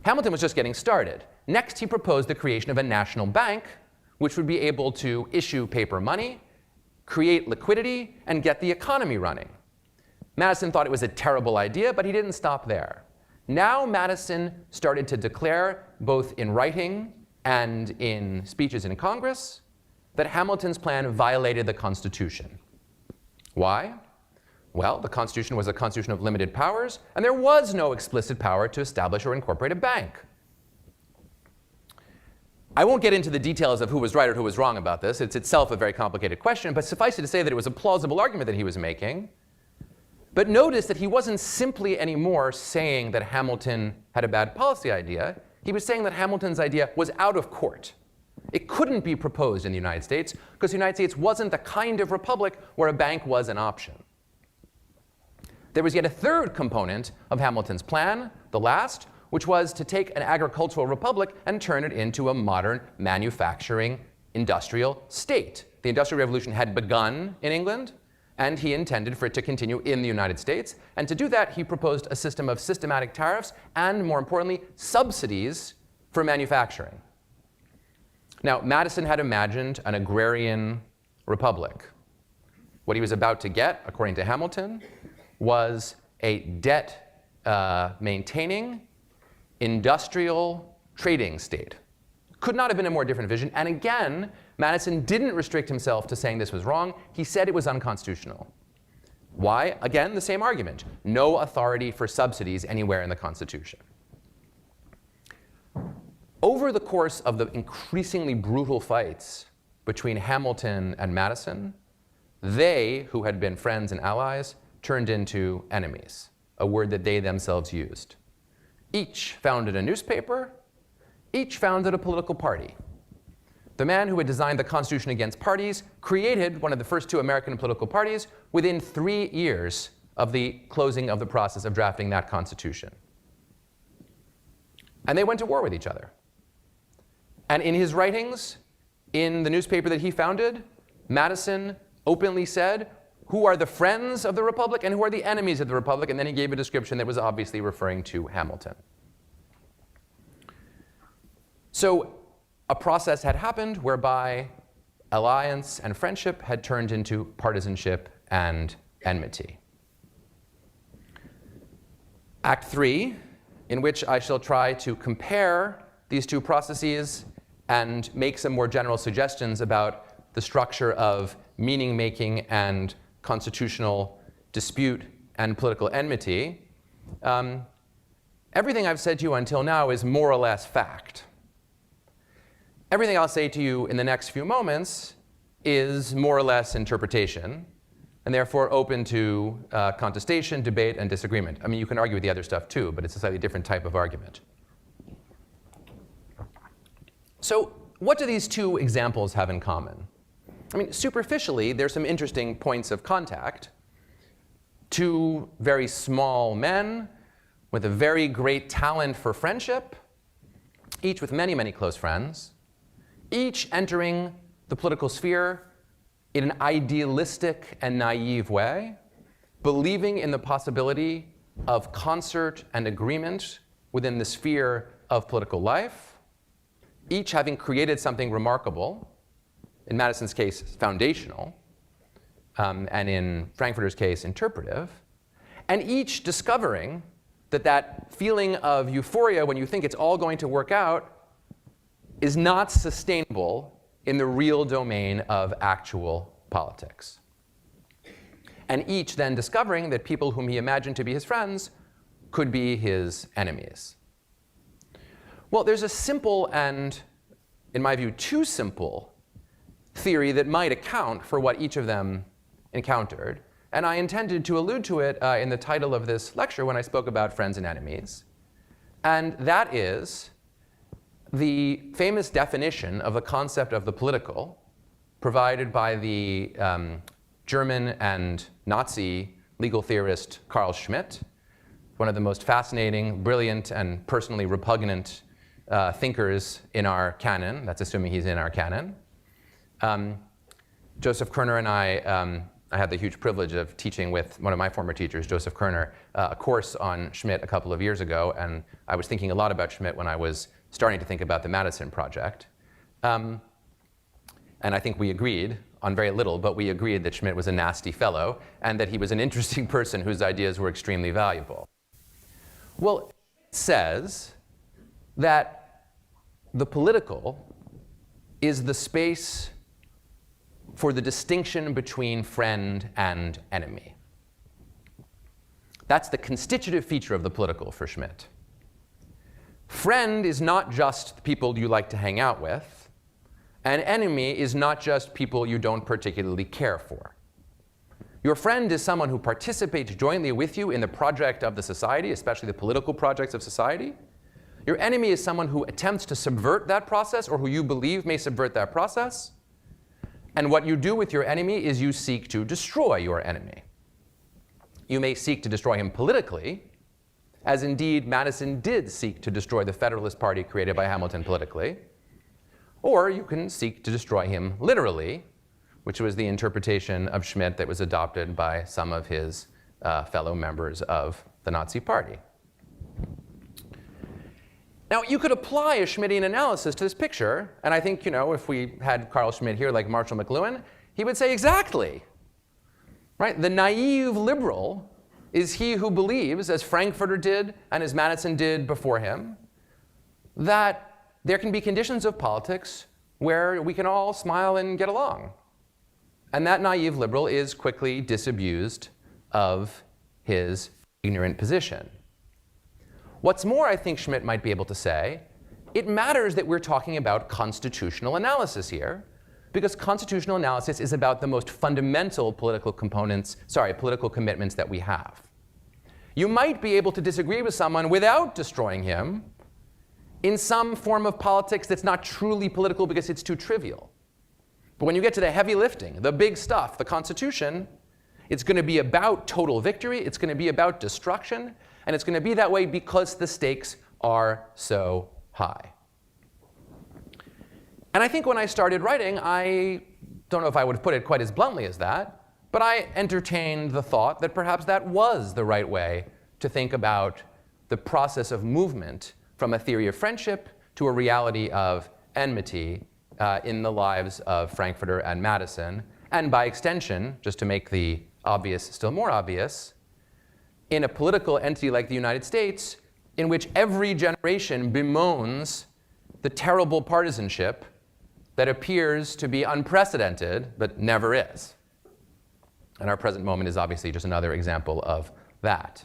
B: Hamilton was just getting started. Next, he proposed the creation of a national bank, which would be able to issue paper money, create liquidity, and get the economy running. Madison thought it was a terrible idea, but he didn't stop there. Now Madison started to declare, both in writing and in speeches in Congress, that Hamilton's plan violated the Constitution. Why? Well, the Constitution was a constitution of limited powers, and there was no explicit power to establish or incorporate a bank. I won't get into the details of who was right or who was wrong about this. It's itself a very complicated question, but suffice it to say that it was a plausible argument that he was making. But notice that he wasn't simply anymore saying that Hamilton had a bad policy idea. He was saying that Hamilton's idea was out of court. It couldn't be proposed in the United States because the United States wasn't the kind of republic where a bank was an option. There was yet a third component of Hamilton's plan, the last, which was to take an agricultural republic and turn it into a modern manufacturing industrial state. The Industrial Revolution had begun in England, and he intended for it to continue in the United States. And to do that, he proposed a system of systematic tariffs and, more importantly, subsidies for manufacturing. Now, Madison had imagined an agrarian republic. What he was about to get, according to Hamilton, was a debt-maintaining industrial trading state. Could not have been a more different vision. And again, Madison didn't restrict himself to saying this was wrong. He said it was unconstitutional. Why? Again, the same argument. No authority for subsidies anywhere in the Constitution. Over the course of the increasingly brutal fights between Hamilton and Madison, they, who had been friends and allies, turned into enemies, a word that they themselves used. Each founded a newspaper, each founded a political party. The man who had designed the Constitution against parties created one of the first 2 American political parties within 3 years of the closing of the process of drafting that Constitution. And they went to war with each other. And in his writings, in the newspaper that he founded, Madison openly said, who are the friends of the Republic and who are the enemies of the Republic? And then he gave a description that was obviously referring to Hamilton. So a process had happened whereby alliance and friendship had turned into partisanship and enmity. Act 3, in which I shall try to compare these 2 processes and make some more general suggestions about the structure of meaning-making and constitutional dispute and political enmity, everything I've said to you until now is more or less fact. Everything I'll say to you in the next few moments is more or less interpretation, and therefore open to contestation, debate, and disagreement. I mean, you can argue with the other stuff too, but it's a slightly different type of argument. So what do these two examples have in common? I mean, superficially, there's some interesting points of contact. Two very small men with a very great talent for friendship, each with many, many close friends, each entering the political sphere in an idealistic and naive way, believing in the possibility of concert and agreement within the sphere of political life, each having created something remarkable, in Madison's case, foundational, and in Frankfurter's case, interpretive, and each discovering that that feeling of euphoria when you think it's all going to work out is not sustainable in the real domain of actual politics. And each then discovering that people whom he imagined to be his friends could be his enemies. Well, there's a simple and, in my view, too simple theory that might account for what each of them encountered. And I intended to allude to it in the title of this lecture when I spoke about friends and enemies. And that is the famous definition of the concept of the political provided by the German and Nazi legal theorist Karl Schmidt, one of the most fascinating, brilliant, and personally repugnant thinkers in our canon. That's assuming he's in our canon. Joseph Kerner and I had the huge privilege of teaching with one of my former teachers, Joseph Kerner, a course on Schmidt a couple of years ago, and I was thinking a lot about Schmidt when I was starting to think about the Madison project. And I think we agreed on very little, but we agreed that Schmidt was a nasty fellow and that he was an interesting person whose ideas were extremely valuable. Well, it says that the political is the space for the distinction between friend and enemy. That's the constitutive feature of the political for Schmidt. Friend is not just people you like to hang out with, and enemy is not just people you don't particularly care for. Your friend is someone who participates jointly with you in the project of the society, especially the political projects of society. Your enemy is someone who attempts to subvert that process or who you believe may subvert that process. And what you do with your enemy is you seek to destroy your enemy. You may seek to destroy him politically, as indeed Madison did seek to destroy the Federalist Party created by Hamilton politically, or you can seek to destroy him literally, which was the interpretation of Schmidt that was adopted by some of his fellow members of the Nazi Party. Now, you could apply a Schmittian analysis to this picture, and I think, if we had Karl Schmidt here like Marshall McLuhan, he would say exactly. Right? The naive liberal is he who believes, as Frankfurter did and as Madison did before him, that there can be conditions of politics where we can all smile and get along. And that naive liberal is quickly disabused of his ignorant position. What's more, I think Schmidt might be able to say, it matters that we're talking about constitutional analysis here, because constitutional analysis is about the most fundamental political commitments that we have. You might be able to disagree with someone without destroying him in some form of politics that's not truly political because it's too trivial. But when you get to the heavy lifting, the big stuff, the Constitution, it's going to be about total victory, it's going to be about destruction, and it's going to be that way because the stakes are so high. And I think when I started writing, I don't know if I would have put it quite as bluntly as that, but I entertained the thought that perhaps that was the right way to think about the process of movement from a theory of friendship to a reality of enmity in the lives of Frankfurter and Madison, and by extension, just to make the obvious still more obvious, in a political entity like the United States, in which every generation bemoans the terrible partisanship that appears to be unprecedented, but never is. And our present moment is obviously just another example of that.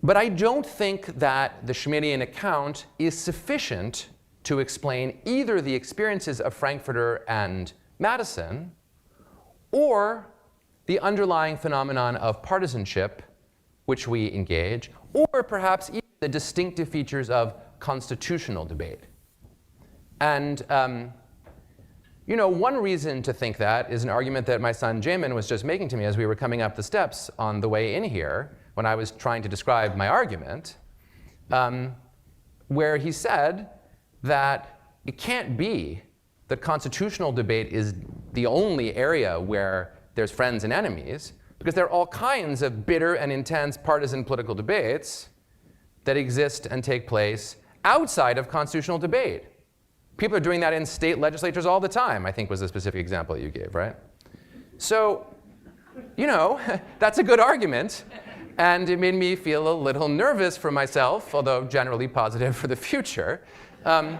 B: But I don't think that the Schmittian account is sufficient to explain either the experiences of Frankfurter and Madison or the underlying phenomenon of partisanship which we engage, or perhaps even the distinctive features of constitutional debate. And one reason to think that is an argument that my son Jamin was just making to me as we were coming up the steps on the way in here when I was trying to describe my argument, where he said that it can't be that constitutional debate is the only area where there's friends and enemies, because there are all kinds of bitter and intense partisan political debates that exist and take place outside of constitutional debate. People are doing that in state legislatures all the time, I think was the specific example you gave, right? So, that's a good argument. And it made me feel a little nervous for myself, although generally positive for the future. I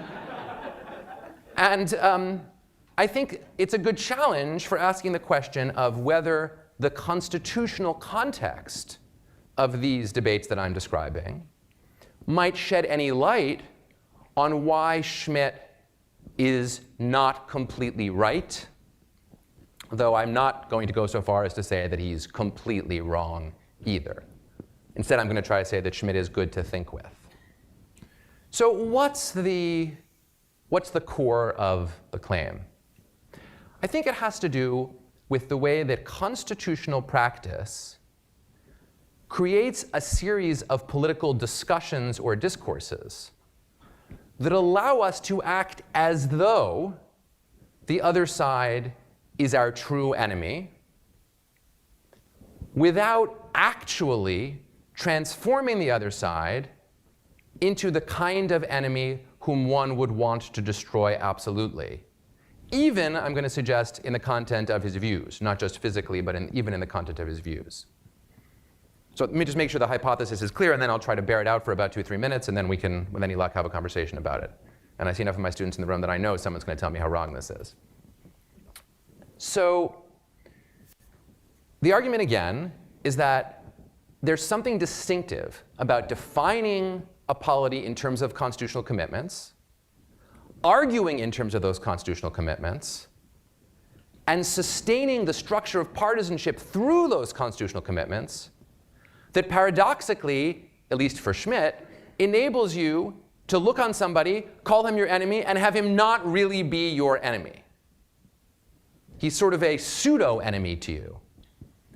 B: think it's a good challenge for asking the question of whether the constitutional context of these debates that I'm describing might shed any light on why Schmidt is not completely right, though I'm not going to go so far as to say that he's completely wrong either. Instead, I'm going to try to say that Schmidt is good to think with. So what's the core of the claim? I think it has to do with the way that constitutional practice creates a series of political discussions or discourses that allow us to act as though the other side is our true enemy without actually transforming the other side into the kind of enemy whom one would want to destroy absolutely. Even, I'm going to suggest, in the content of his views, not just physically, but even in the content of his views. So let me just make sure the hypothesis is clear, and then I'll try to bear it out for about 2 or 3 minutes, and then we can, with any luck, have a conversation about it. And I see enough of my students in the room that I know someone's going to tell me how wrong this is. So the argument, again, is that there's something distinctive about defining a polity in terms of constitutional commitments, arguing in terms of those constitutional commitments, and sustaining the structure of partisanship through those constitutional commitments that paradoxically, at least for Schmidt, enables you to look on somebody, call him your enemy, and have him not really be your enemy. He's sort of a pseudo-enemy to you.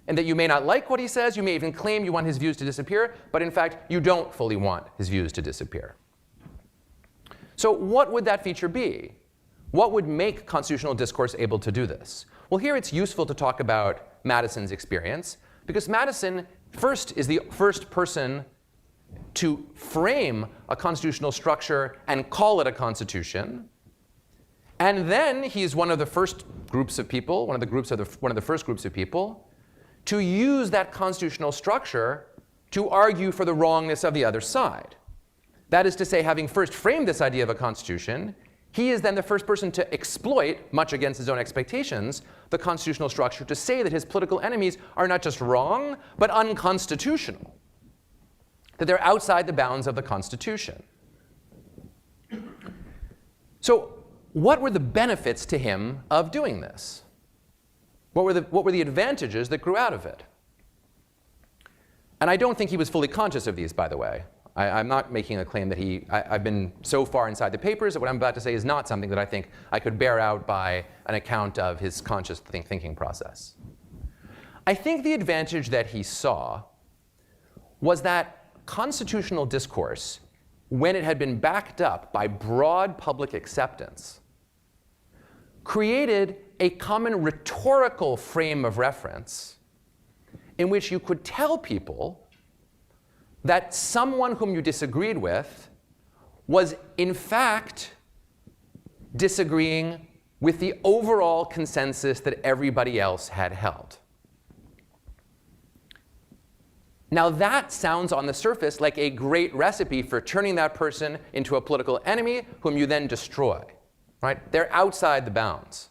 B: And that you may not like what he says, you may even claim you want his views to disappear, but in fact, you don't fully want his views to disappear. So what would that feature be? What would make constitutional discourse able to do this? Well, here it's useful to talk about Madison's experience, because Madison first is the first person to frame a constitutional structure and call it a constitution. And then he's one of the first groups of people, one of the first groups of people to use that constitutional structure to argue for the wrongness of the other side. That is to say, having first framed this idea of a constitution, he is then the first person to exploit, much against his own expectations, the constitutional structure to say that his political enemies are not just wrong, but unconstitutional, that they're outside the bounds of the Constitution. So what were the benefits to him of doing this? What were the advantages that grew out of it? And I don't think he was fully conscious of these, by the way. I'm not making a claim that I've been so far inside the papers that what I'm about to say is not something that I think I could bear out by an account of his conscious thinking process. I think the advantage that he saw was that constitutional discourse, when it had been backed up by broad public acceptance, created a common rhetorical frame of reference in which you could tell people that someone whom you disagreed with was in fact disagreeing with the overall consensus that everybody else had held. Now that sounds on the surface like a great recipe for turning that person into a political enemy whom you then destroy, right? They're outside the bounds.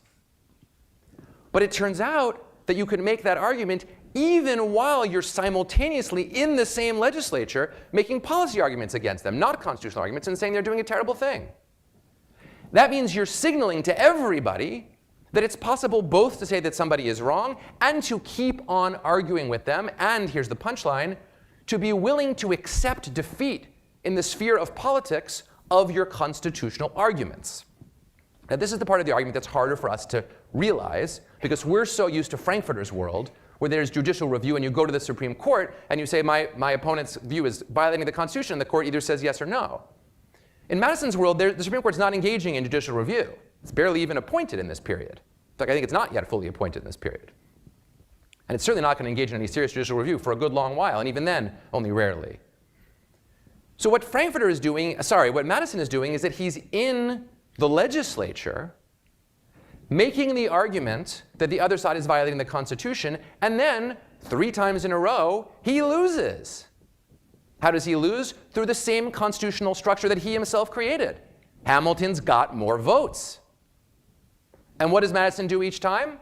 B: But it turns out that you could make that argument even while you're simultaneously in the same legislature making policy arguments against them, not constitutional arguments, and saying they're doing a terrible thing. That means you're signaling to everybody that it's possible both to say that somebody is wrong and to keep on arguing with them, and here's the punchline, to be willing to accept defeat in the sphere of politics of your constitutional arguments. Now, this is the part of the argument that's harder for us to realize because we're so used to Frankfurter's world where there's judicial review and you go to the Supreme Court and you say, my opponent's view is violating the Constitution, and the court either says yes or no. In Madison's world, the Supreme Court's not engaging in judicial review. It's barely even appointed in this period. In fact, I think it's not yet fully appointed in this period. And it's certainly not going to engage in any serious judicial review for a good long while, and even then, only rarely. So what what Madison is doing is that he's in the legislature making the argument that the other side is violating the Constitution, and then 3 times in a row, he loses. How does he lose? Through the same constitutional structure that he himself created. Hamilton's got more votes. And what does Madison do each time?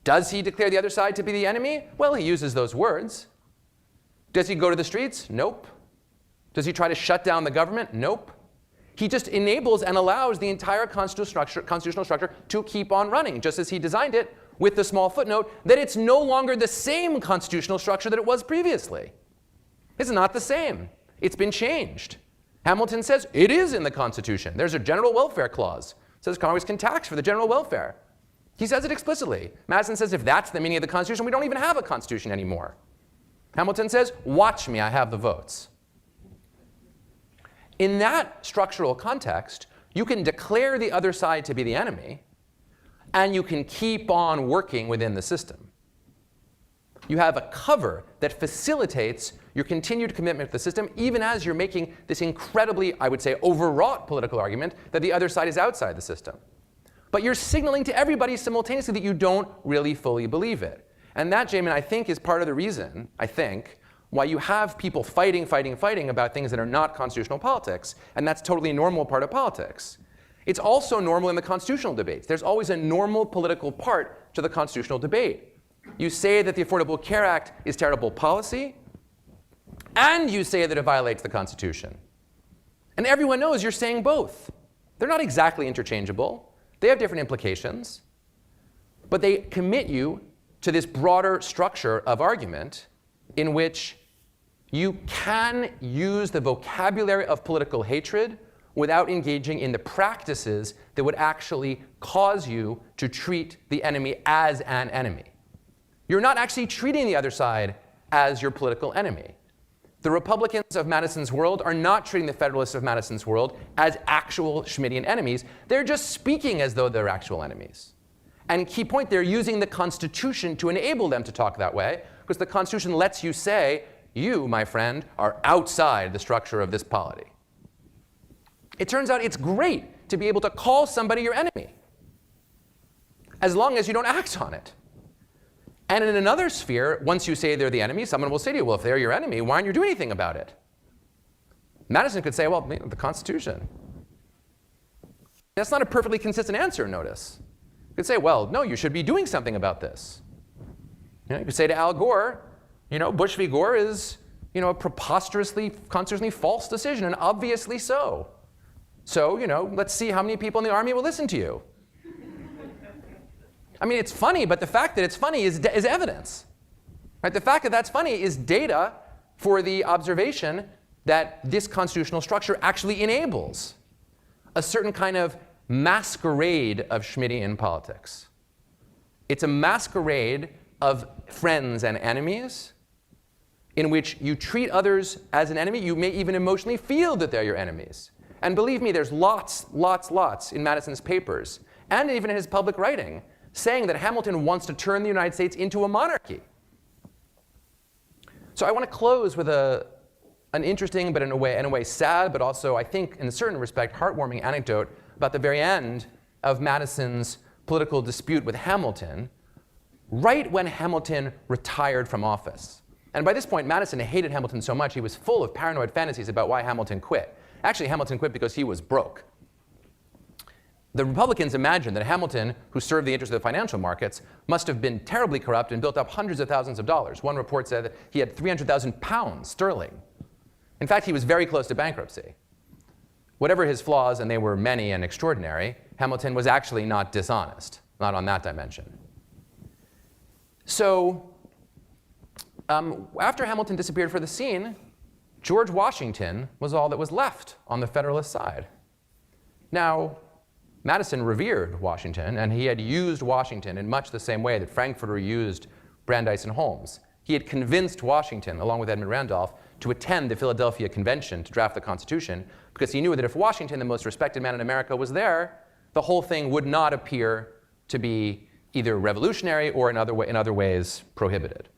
B: Does he declare the other side to be the enemy? Well, he uses those words. Does he go to the streets? Nope. Does he try to shut down the government? Nope. He just enables and allows the entire constitutional structure to keep on running, just as he designed it, with the small footnote that it's no longer the same constitutional structure that it was previously. It's not the same. It's been changed. Hamilton says it is in the Constitution. There's a general welfare clause. It says Congress can tax for the general welfare. He says it explicitly. Madison says if that's the meaning of the Constitution, we don't even have a Constitution anymore. Hamilton says, watch me, I have the votes. In that structural context, you can declare the other side to be the enemy, and you can keep on working within the system. You have a cover that facilitates your continued commitment to the system, even as you're making this incredibly, I would say, overwrought political argument that the other side is outside the system. But you're signaling to everybody simultaneously that you don't really fully believe it. And that, Jamin, I think is part of the reason, why you have people fighting about things that are not constitutional politics, and that's totally normal part of politics. It's also normal in the constitutional debates. There's always a normal political part to the constitutional debate. You say that the Affordable Care Act is terrible policy, and you say that it violates the Constitution. And everyone knows you're saying both. They're not exactly interchangeable. They have different implications, but they commit you to this broader structure of argument in which you can use the vocabulary of political hatred without engaging in the practices that would actually cause you to treat the enemy as an enemy. You're not actually treating the other side as your political enemy. The Republicans of Madison's world are not treating the Federalists of Madison's world as actual Schmittian enemies. They're just speaking as though they're actual enemies. And key point, they're using the Constitution to enable them to talk that way, because the Constitution lets you say, you, my friend, are outside the structure of this polity. It turns out it's great to be able to call somebody your enemy, as long as you don't act on it. And in another sphere, once you say they're the enemy, someone will say to you, well, if they're your enemy, why aren't you doing anything about it? Madison could say, well, the Constitution. That's not a perfectly consistent answer, notice. You could say, well, no, you should be doing something about this. You could say to Al Gore, Bush v. Gore is, a preposterously, constitutionally false decision, and obviously so. So, let's see how many people in the army will listen to you. I mean, it's funny, but the fact that it's funny is evidence. Right? The fact that that's funny is data for the observation that this constitutional structure actually enables a certain kind of masquerade of Schmittian politics. It's a masquerade of friends and enemies in which you treat others as an enemy. You may even emotionally feel that they're your enemies. And believe me, there's lots in Madison's papers, and even in his public writing, saying that Hamilton wants to turn the United States into a monarchy. So I want to close with an interesting, but in a way sad, but also, I think, in a certain respect, heartwarming anecdote about the very end of Madison's political dispute with Hamilton, right when Hamilton retired from office. And by this point, Madison hated Hamilton so much, he was full of paranoid fantasies about why Hamilton quit. Actually, Hamilton quit because he was broke. The Republicans imagined that Hamilton, who served the interests of the financial markets, must have been terribly corrupt and built up hundreds of thousands of dollars. One report said that he had 300,000 pounds sterling. In fact, he was very close to bankruptcy. Whatever his flaws, and they were many and extraordinary, Hamilton was actually not dishonest, not on that dimension. So after Hamilton disappeared from the scene, George Washington was all that was left on the Federalist side. Now, Madison revered Washington, and he had used Washington in much the same way that Frankfurter used Brandeis and Holmes. He had convinced Washington, along with Edmund Randolph, to attend the Philadelphia Convention to draft the Constitution, because he knew that if Washington, the most respected man in America, was there, the whole thing would not appear to be either revolutionary or in other ways prohibited.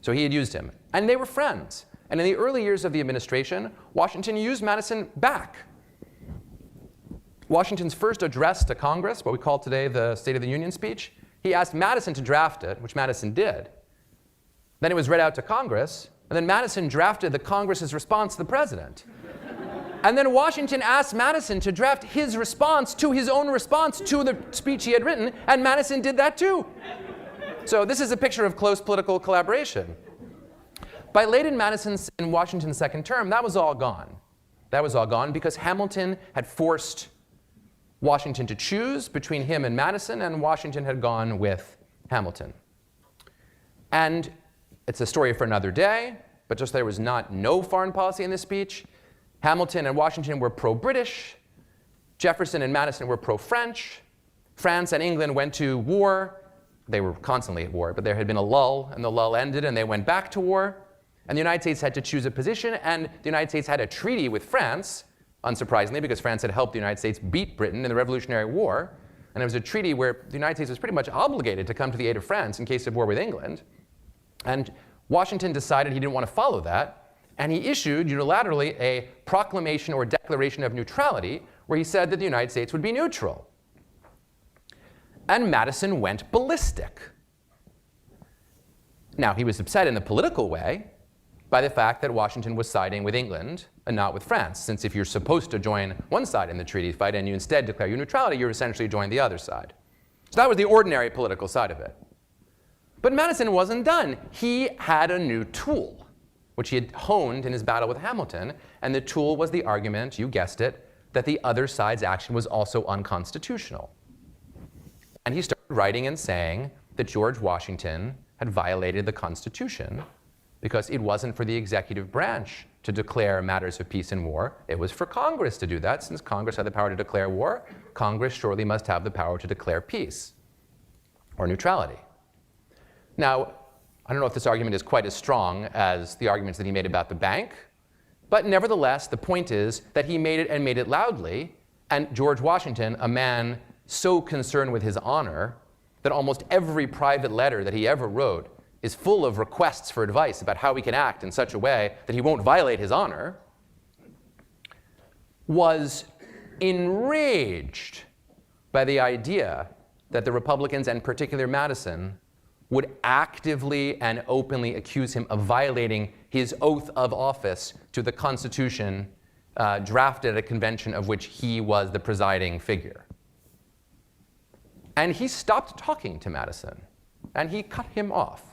B: So he had used him. And they were friends. And in the early years of the administration, Washington used Madison back. Washington's first address to Congress, what we call today the State of the Union speech, he asked Madison to draft it, which Madison did. Then it was read out to Congress, and then Madison drafted the Congress's response to the president. And then Washington asked Madison to draft his response to his own response to the speech he had written, and Madison did that too. So this is a picture of close political collaboration. By late in Madison's and Washington's second term, that was all gone. That was all gone because Hamilton had forced Washington to choose between him and Madison, and Washington had gone with Hamilton. And it's a story for another day, but just there was no foreign policy in this speech. Hamilton and Washington were pro-British. Jefferson and Madison were pro-French. France and England went to war. They were constantly at war, but there had been a lull, and the lull ended, and they went back to war. And the United States had to choose a position, and the United States had a treaty with France, unsurprisingly, because France had helped the United States beat Britain in the Revolutionary War. And it was a treaty where the United States was pretty much obligated to come to the aid of France in case of war with England. And Washington decided he didn't want to follow that, and he issued unilaterally a proclamation or declaration of neutrality where he said that the United States would be neutral. And Madison went ballistic. Now, he was upset in the political way by the fact that Washington was siding with England and not with France, since if you're supposed to join one side in the treaty fight and you instead declare your neutrality, you're essentially joining the other side. So that was the ordinary political side of it. But Madison wasn't done. He had a new tool, which he had honed in his battle with Hamilton, and the tool was the argument, you guessed it, that the other side's action was also unconstitutional. And he started writing and saying that George Washington had violated the Constitution because it wasn't for the executive branch to declare matters of peace and war. It was for Congress to do that. Since Congress had the power to declare war, Congress surely must have the power to declare peace or neutrality. Now, I don't know if this argument is quite as strong as the arguments that he made about the bank, but nevertheless, the point is that he made it and made it loudly, and George Washington, a man so concerned with his honor that almost every private letter that he ever wrote is full of requests for advice about how he can act in such a way that he won't violate his honor, was enraged by the idea that the Republicans, and particularly Madison, would actively and openly accuse him of violating his oath of office to the Constitution drafted at a convention of which he was the presiding figure. And he stopped talking to Madison, and he cut him off.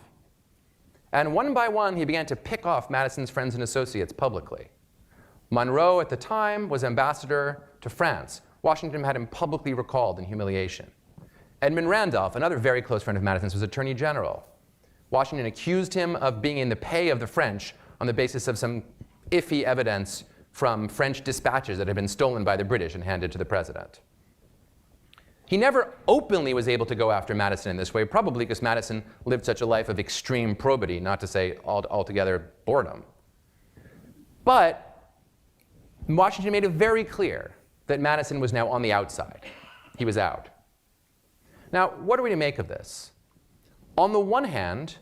B: And one by one, he began to pick off Madison's friends and associates publicly. Monroe, at the time, was ambassador to France. Washington had him publicly recalled in humiliation. Edmund Randolph, another very close friend of Madison's, was Attorney General. Washington accused him of being in the pay of the French on the basis of some iffy evidence from French dispatches that had been stolen by the British and handed to the president. He never openly was able to go after Madison in this way, probably because Madison lived such a life of extreme probity, not to say altogether boredom. But Washington made it very clear that Madison was now on the outside. He was out. Now, what are we to make of this? On the one hand,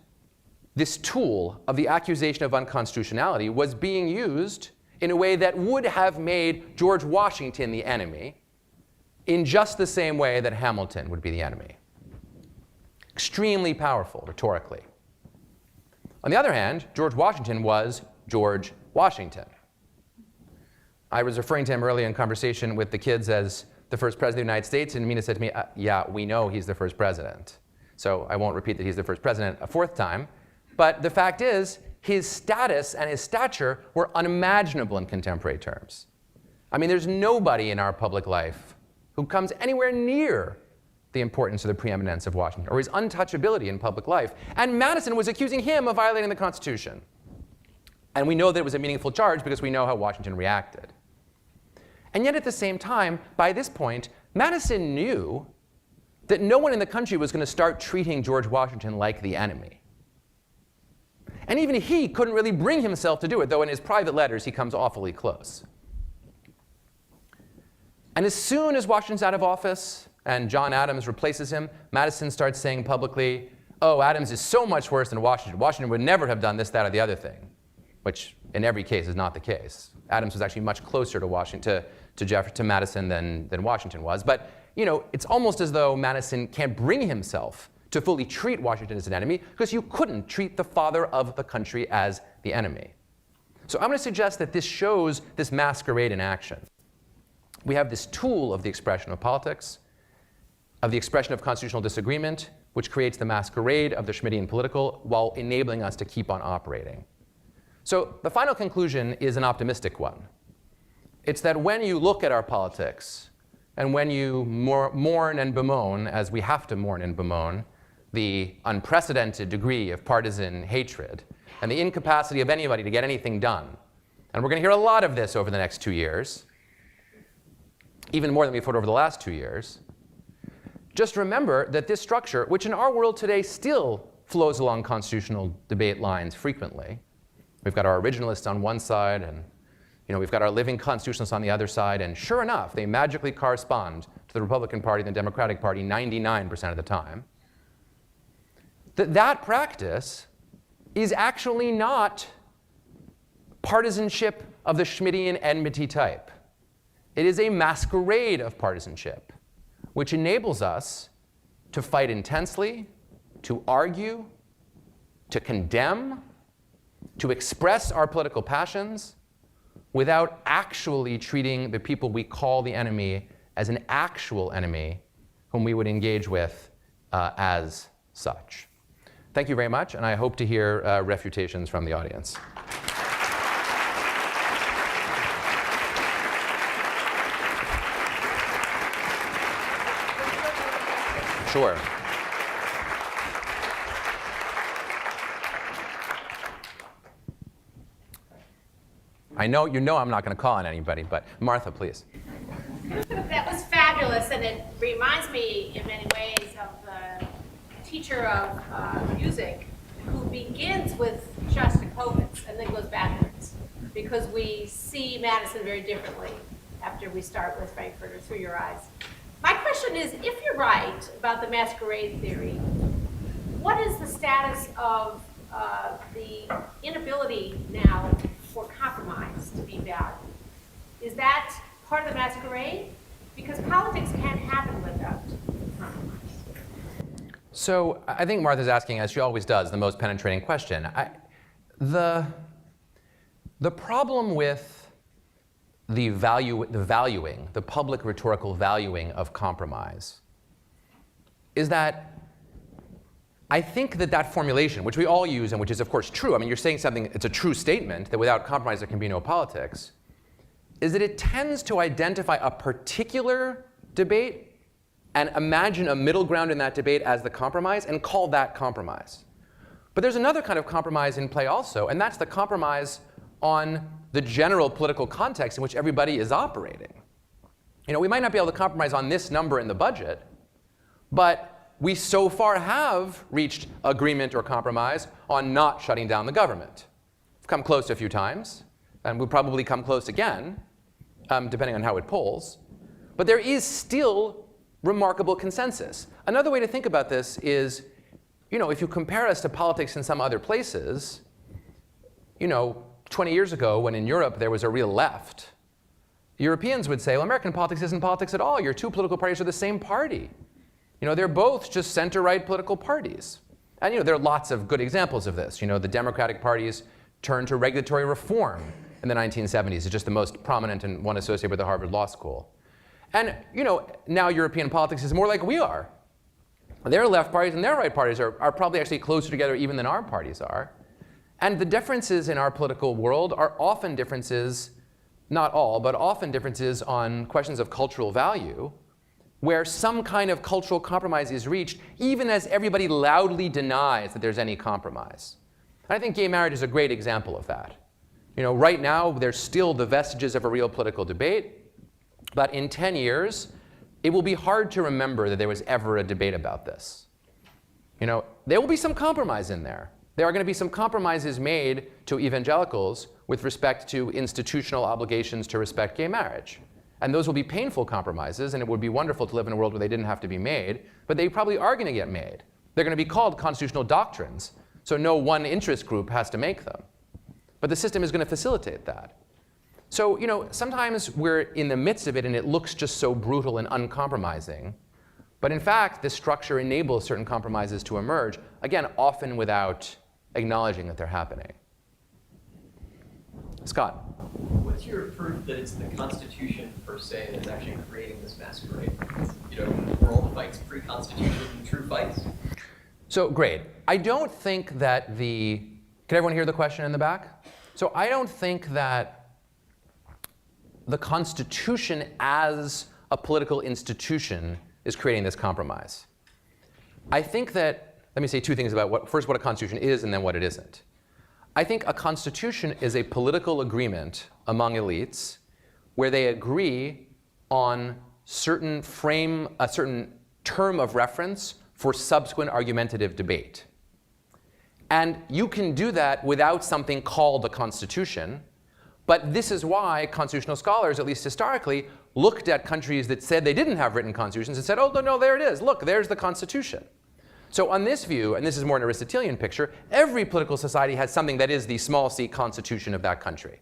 B: this tool of the accusation of unconstitutionality was being used in a way that would have made George Washington the enemy, in just the same way that Hamilton would be the enemy. Extremely powerful rhetorically. On the other hand, George Washington was George Washington. I was referring to him earlier in conversation with the kids as the first president of the United States? And Mina said to me, yeah, we know he's the first president. So I won't repeat that he's the first president a fourth time. But the fact is, his status and his stature were unimaginable in contemporary terms. I mean, there's nobody in our public life who comes anywhere near the importance or the preeminence of Washington, or his untouchability in public life. And Madison was accusing him of violating the Constitution. And we know that it was a meaningful charge because we know how Washington reacted. And yet at the same time, by this point, Madison knew that no one in the country was going to start treating George Washington like the enemy. And even he couldn't really bring himself to do it, though in his private letters he comes awfully close. And as soon as Washington's out of office and John Adams replaces him, Madison starts saying publicly, oh, Adams is so much worse than Washington. Washington would never have done this, that, or the other thing, which in every case is not the case. Adams was actually much closer to Washington, to Madison than Washington was. But you know, it's almost as though Madison can't bring himself to fully treat Washington as an enemy, because you couldn't treat the father of the country as the enemy. So I'm going to suggest that this shows this masquerade in action. We have this tool of the expression of politics, of the expression of constitutional disagreement, which creates the masquerade of the Schmittian political while enabling us to keep on operating. So the final conclusion is an optimistic one. It's that when you look at our politics, and when you mourn and bemoan, as we have to mourn and bemoan, the unprecedented degree of partisan hatred and the incapacity of anybody to get anything done, and we're going to hear a lot of this over the next 2 years, even more than we've heard over the last 2 years, just remember that this structure, which in our world today still flows along constitutional debate lines frequently, we've got our originalists on one side, and we've got our living constitutionalists on the other side, and sure enough, they magically correspond to the Republican Party and the Democratic Party 99% of the time. That practice is actually not partisanship of the Schmittian enmity type. It is a masquerade of partisanship, which enables us to fight intensely, to argue, to condemn, to express our political passions, without actually treating the people we call the enemy as an actual enemy whom we would engage with as such. Thank you very much, and I hope to hear refutations from the audience. Sure. I know I'm not going to call on anybody, but Martha, please.
C: That was fabulous, and it reminds me in many ways of the teacher of music who begins with Shostakovich and then goes backwards, because we see Madison very differently after we start with Frankfurter through your eyes. My question is, if you're right about the masquerade theory, what is the status of the inability now for compromise to be valued? Is that part of the masquerade? Because politics can't happen without compromise.
B: So I think Martha's asking, as she always does, the most penetrating question. The problem with the valuing, the public rhetorical valuing of compromise, is that I think that formulation, which we all use and which is of course true, I mean, you're saying something, it's a true statement that without compromise there can be no politics, is that it tends to identify a particular debate and imagine a middle ground in that debate as the compromise and call that compromise. But there's another kind of compromise in play also, and that's the compromise on the general political context in which everybody is operating. We might not be able to compromise on this number in the budget, but we so far have reached agreement or compromise on not shutting down the government. We've come close a few times, and we'll probably come close again, depending on how it polls. But there is still remarkable consensus. Another way to think about this is, if you compare us to politics in some other places, 20 years ago, when in Europe there was a real left, Europeans would say, well, American politics isn't politics at all. Your two political parties are the same party. They're both just center-right political parties. And there are lots of good examples of this. The Democratic parties turned to regulatory reform in the 1970s. It's just the most prominent and one associated with the Harvard Law School. And now European politics is more like we are. Their left parties and their right parties are probably actually closer together even than our parties are. And the differences in our political world are often differences, not all, but often differences on questions of cultural value, where some kind of cultural compromise is reached, even as everybody loudly denies that there's any compromise. And I think gay marriage is a great example of that. Right now, there's still the vestiges of a real political debate, but in 10 years, it will be hard to remember that there was ever a debate about this. There will be some compromise in there. There are going to be some compromises made to evangelicals with respect to institutional obligations to respect gay marriage. And those will be painful compromises, and it would be wonderful to live in a world where they didn't have to be made, but they probably are going to get made. They're going to be called constitutional doctrines, so no one interest group has to make them. But the system is going to facilitate that. So, sometimes we're in the midst of it and it looks just so brutal and uncompromising. But in fact, this structure enables certain compromises to emerge, again, often without acknowledging that they're happening. Scott.
D: What's your proof that it's the Constitution per se that's actually creating this masquerade? Were all the fights pre-Constitution true fights?
B: So, great. I don't think that can everyone hear the question in the back? So I don't think that the Constitution as a political institution is creating this compromise. I think that, let me say two things about first what a constitution is and then what it isn't. I think a constitution is a political agreement among elites where they agree on a certain term of reference for subsequent argumentative debate. And you can do that without something called a constitution. But this is why constitutional scholars, at least historically, looked at countries that said they didn't have written constitutions and said, oh, no, there it is. Look, there's the Constitution. So on this view, and this is more an Aristotelian picture, every political society has something that is the small c constitution of that country.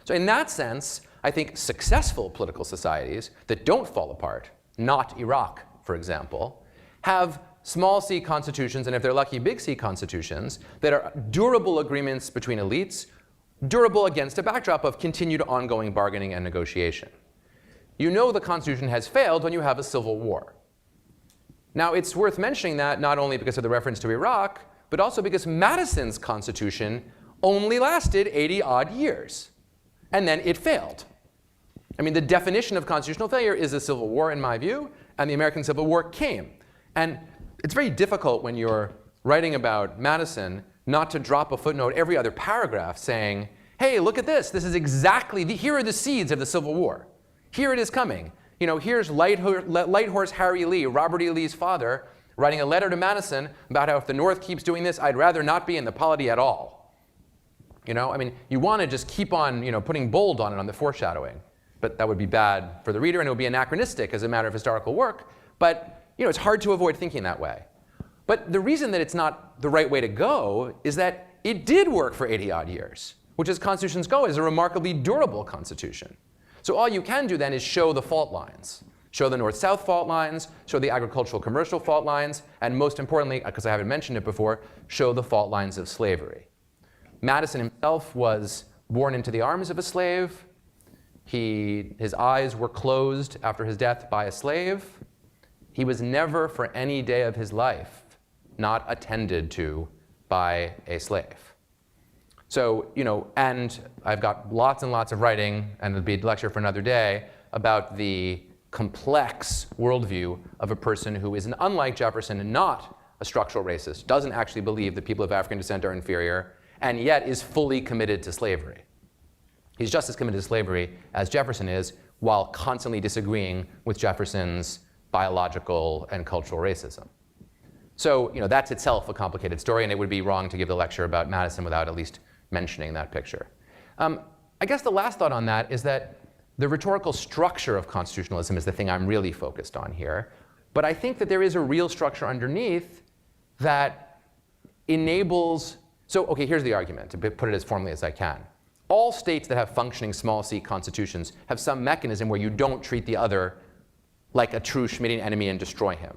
B: So in that sense, I think successful political societies that don't fall apart, not Iraq, for example, have small c constitutions, and if they're lucky, big C constitutions, that are durable agreements between elites, durable against a backdrop of continued ongoing bargaining and negotiation. The Constitution has failed when you have a civil war. Now, it's worth mentioning that not only because of the reference to Iraq, but also because Madison's Constitution only lasted 80-odd years, and then it failed. I mean, the definition of constitutional failure is a civil war, in my view, and the American Civil War came. And it's very difficult when you're writing about Madison not to drop a footnote every other paragraph saying, hey, look at this. This is exactly, here are the seeds of the Civil War. Here it is coming. Here's Light Horse Harry Lee, Robert E. Lee's father, writing a letter to Madison about how if the North keeps doing this, I'd rather not be in the polity at all. You want to just keep on, putting bold on it on the foreshadowing. But that would be bad for the reader, and it would be anachronistic as a matter of historical work. But, it's hard to avoid thinking that way. But the reason that it's not the right way to go is that it did work for 80-odd years, which as constitutions go is a remarkably durable constitution. So all you can do then is show the fault lines. Show the north-south fault lines, show the agricultural commercial fault lines, and most importantly, because I haven't mentioned it before, show the fault lines of slavery. Madison himself was born into the arms of a slave. His eyes were closed after his death by a slave. He was never, for any day of his life, not attended to by a slave. So, and I've got lots and lots of writing, and it'll be a lecture for another day, about the complex worldview of a person who is, unlike Jefferson, not a structural racist, doesn't actually believe that people of African descent are inferior, and yet is fully committed to slavery. He's just as committed to slavery as Jefferson is, while constantly disagreeing with Jefferson's biological and cultural racism. So, that's itself a complicated story, and it would be wrong to give the lecture about Madison without at least mentioning that picture. I guess the last thought on that is that the rhetorical structure of constitutionalism is the thing I'm really focused on here. But I think that there is a real structure underneath that enables, so okay, here's the argument, to put it as formally as I can. All states that have functioning small c constitutions have some mechanism where you don't treat the other like a true Schmittian enemy and destroy him.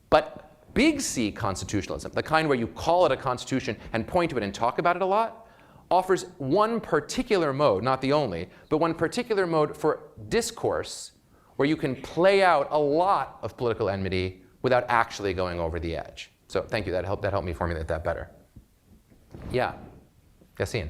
B: But big C constitutionalism, the kind where you call it a constitution and point to it and talk about it a lot, offers one particular mode, not the only, but one particular mode for discourse where you can play out a lot of political enmity without actually going over the edge. So thank you, that helped me formulate that better. Yeah, Yassine.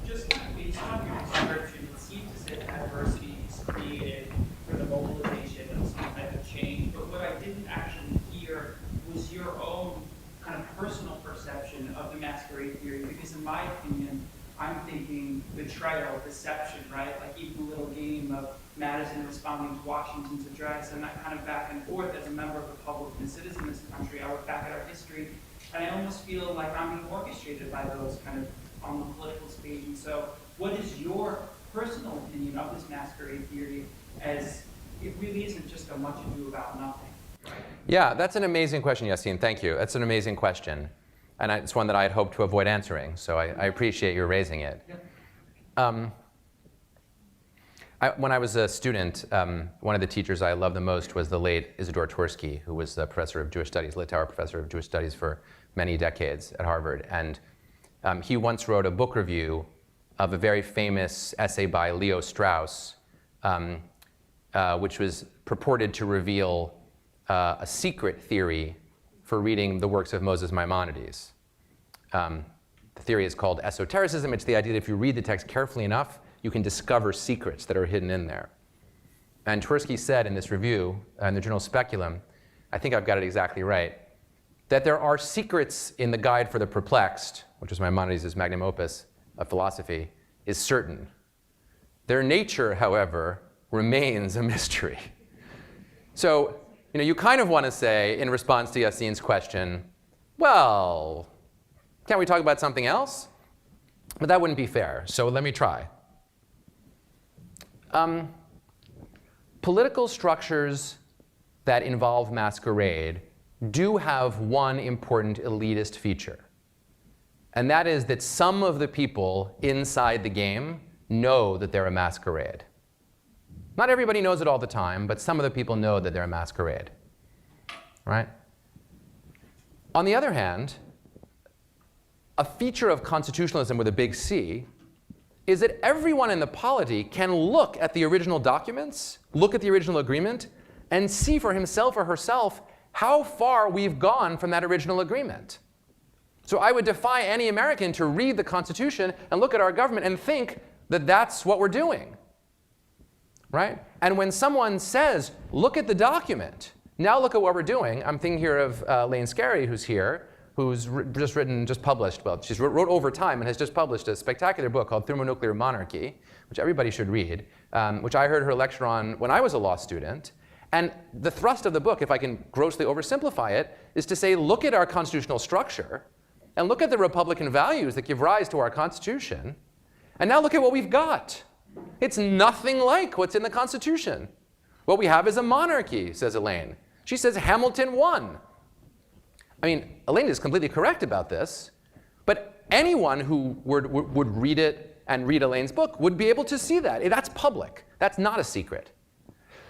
E: Just kind of based on your description, it seems as if adversity is created for the mobilization of some type of change, but what I didn't actually hear was your own kind of personal perception of the masquerade theory, because in my opinion, I'm thinking betrayal, deception, right? Like even the little game of Madison responding to Washington's address and that kind of back and forth as a member of the public and citizen in this country. I look back at our history and I almost feel like I'm being orchestrated by those kind of on the political stage. And so what is your personal opinion of this masquerade theory, as it really isn't just a much ado about nothing?
B: Yeah, that's an amazing question, Yassine. Thank you. That's an amazing question. And it's one that I had hoped to avoid answering, so I appreciate you raising it. When I was a student, one of the teachers I loved the most was the late Isidore Tversky, who was a professor of Jewish studies, Litauer professor of Jewish studies for many decades at Harvard. And he once wrote a book review of a very famous essay by Leo Strauss, which was purported to reveal a secret theory for reading the works of Moses Maimonides. The theory is called esotericism. It's the idea that if you read the text carefully enough, you can discover secrets that are hidden in there. And Tversky said in this review, in the journal Speculum, I think I've got it exactly right, that there are secrets in the Guide for the Perplexed, which is Maimonides' magnum opus of philosophy, is certain. Their nature, however, remains a mystery. So, you kind of want to say, in response to Yassine's question, well, can't we talk about something else? But that wouldn't be fair, so let me try. Political structures that involve masquerade do have one important elitist feature, and that is that some of the people inside the game know that they're a masquerade. Not everybody knows it all the time, but some of the people know that they're a masquerade, right? On the other hand, a feature of constitutionalism with a big C is that everyone in the polity can look at the original documents, look at the original agreement, and see for himself or herself how far we've gone from that original agreement. So I would defy any American to read the Constitution and look at our government and think that that's what we're doing. Right? And when someone says, look at the document, now look at what we're doing, I'm thinking here of Lane Scarry, who's here, who's just published, well, she's wrote over time and has just published a spectacular book called Thermonuclear Monarchy, which everybody should read, which I heard her lecture on when I was a law student. And the thrust of the book, if I can grossly oversimplify it, is to say, look at our constitutional structure, and look at the Republican values that give rise to our Constitution, and now look at what we've got. It's nothing like what's in the Constitution. What we have is a monarchy, says Elaine. She says Hamilton won. I mean, Elaine is completely correct about this, but anyone who would read it and read Elaine's book would be able to see that. That's public. That's not a secret.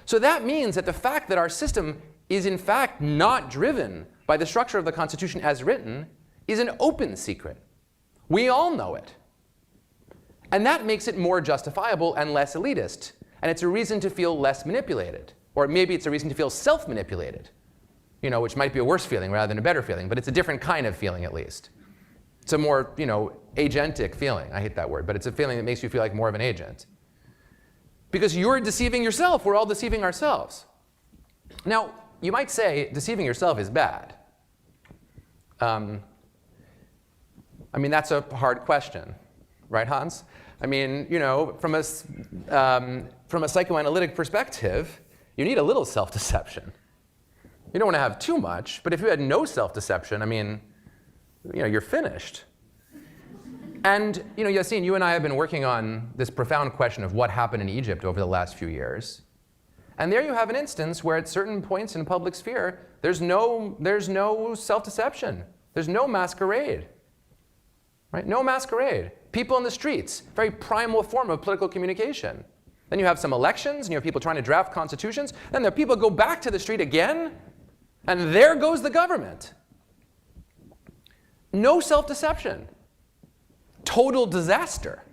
B: So that means that the fact that our system is in fact not driven by the structure of the Constitution as written is an open secret. We all know it. And that makes it more justifiable and less elitist. And it's a reason to feel less manipulated. Or maybe it's a reason to feel self-manipulated, which might be a worse feeling rather than a better feeling, but it's a different kind of feeling at least. It's a more, agentic feeling. I hate that word, but it's a feeling that makes you feel like more of an agent. Because you're deceiving yourself. We're all deceiving ourselves. Now, you might say deceiving yourself is bad. That's a hard question, right, Hans? From a psychoanalytic perspective, you need a little self-deception. You don't want to have too much, but if you had no self-deception, you're finished. And, Yassine, you and I have been working on this profound question of what happened in Egypt over the last few years. And there you have an instance where at certain points in public sphere, there's no self-deception. There's no masquerade. Right? No masquerade. People in the streets, very primal form of political communication. Then you have some elections, and you have people trying to draft constitutions. Then the people go back to the street again, and there goes the government. No self-deception. total disaster.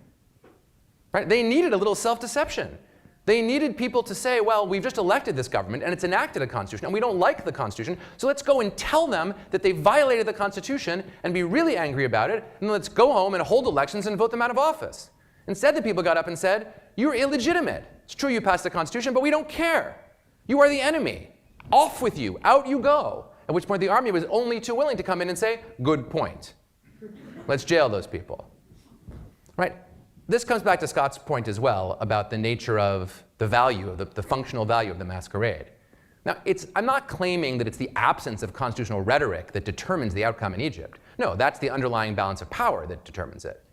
B: Right? They needed a little self-deception. They needed people to say, well, we've just elected this government and it's enacted a constitution and we don't like the constitution, so let's go and tell them that they violated the constitution and be really angry about it, and then let's go home and hold elections and vote them out of office. Instead, the people got up and said, you're illegitimate. It's true you passed the constitution, but we don't care. You are the enemy. Off with you. Out you go. At which point the army was only too willing to come in and say, good point. Let's jail those people. Right? This comes back to Scott's point as well about the nature of the value, the functional value of the masquerade. Now, I'm not claiming that it's the absence of constitutional rhetoric that determines the outcome in Egypt. No, that's the underlying balance of power that determines it.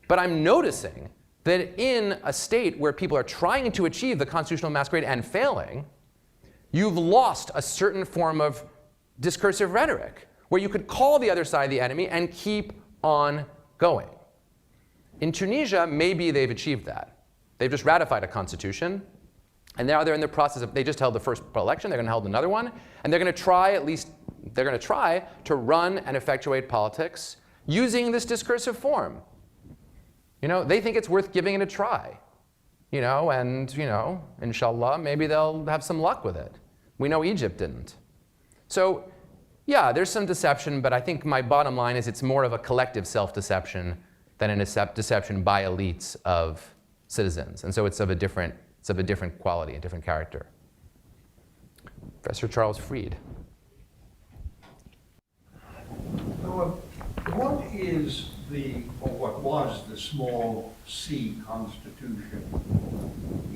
B: But I'm noticing that in a state where people are trying to achieve the constitutional masquerade and failing, you've lost a certain form of discursive rhetoric, where you could call the other side the enemy and keep on going. In Tunisia, maybe they've achieved that. They've just ratified a constitution, and now they're in the process of, they just held the first election, they're going to hold another one, and they're going to try, to run and effectuate politics using this discursive form. They think it's worth giving it a try. And inshallah, maybe they'll have some luck with it. We know Egypt didn't. So, yeah, there's some deception, but I think my bottom line is it's more of a collective self-deception than a deception by elites of citizens. And so it's of a different quality, a different character. Professor Charles Fried.
F: What is what was the small C Constitution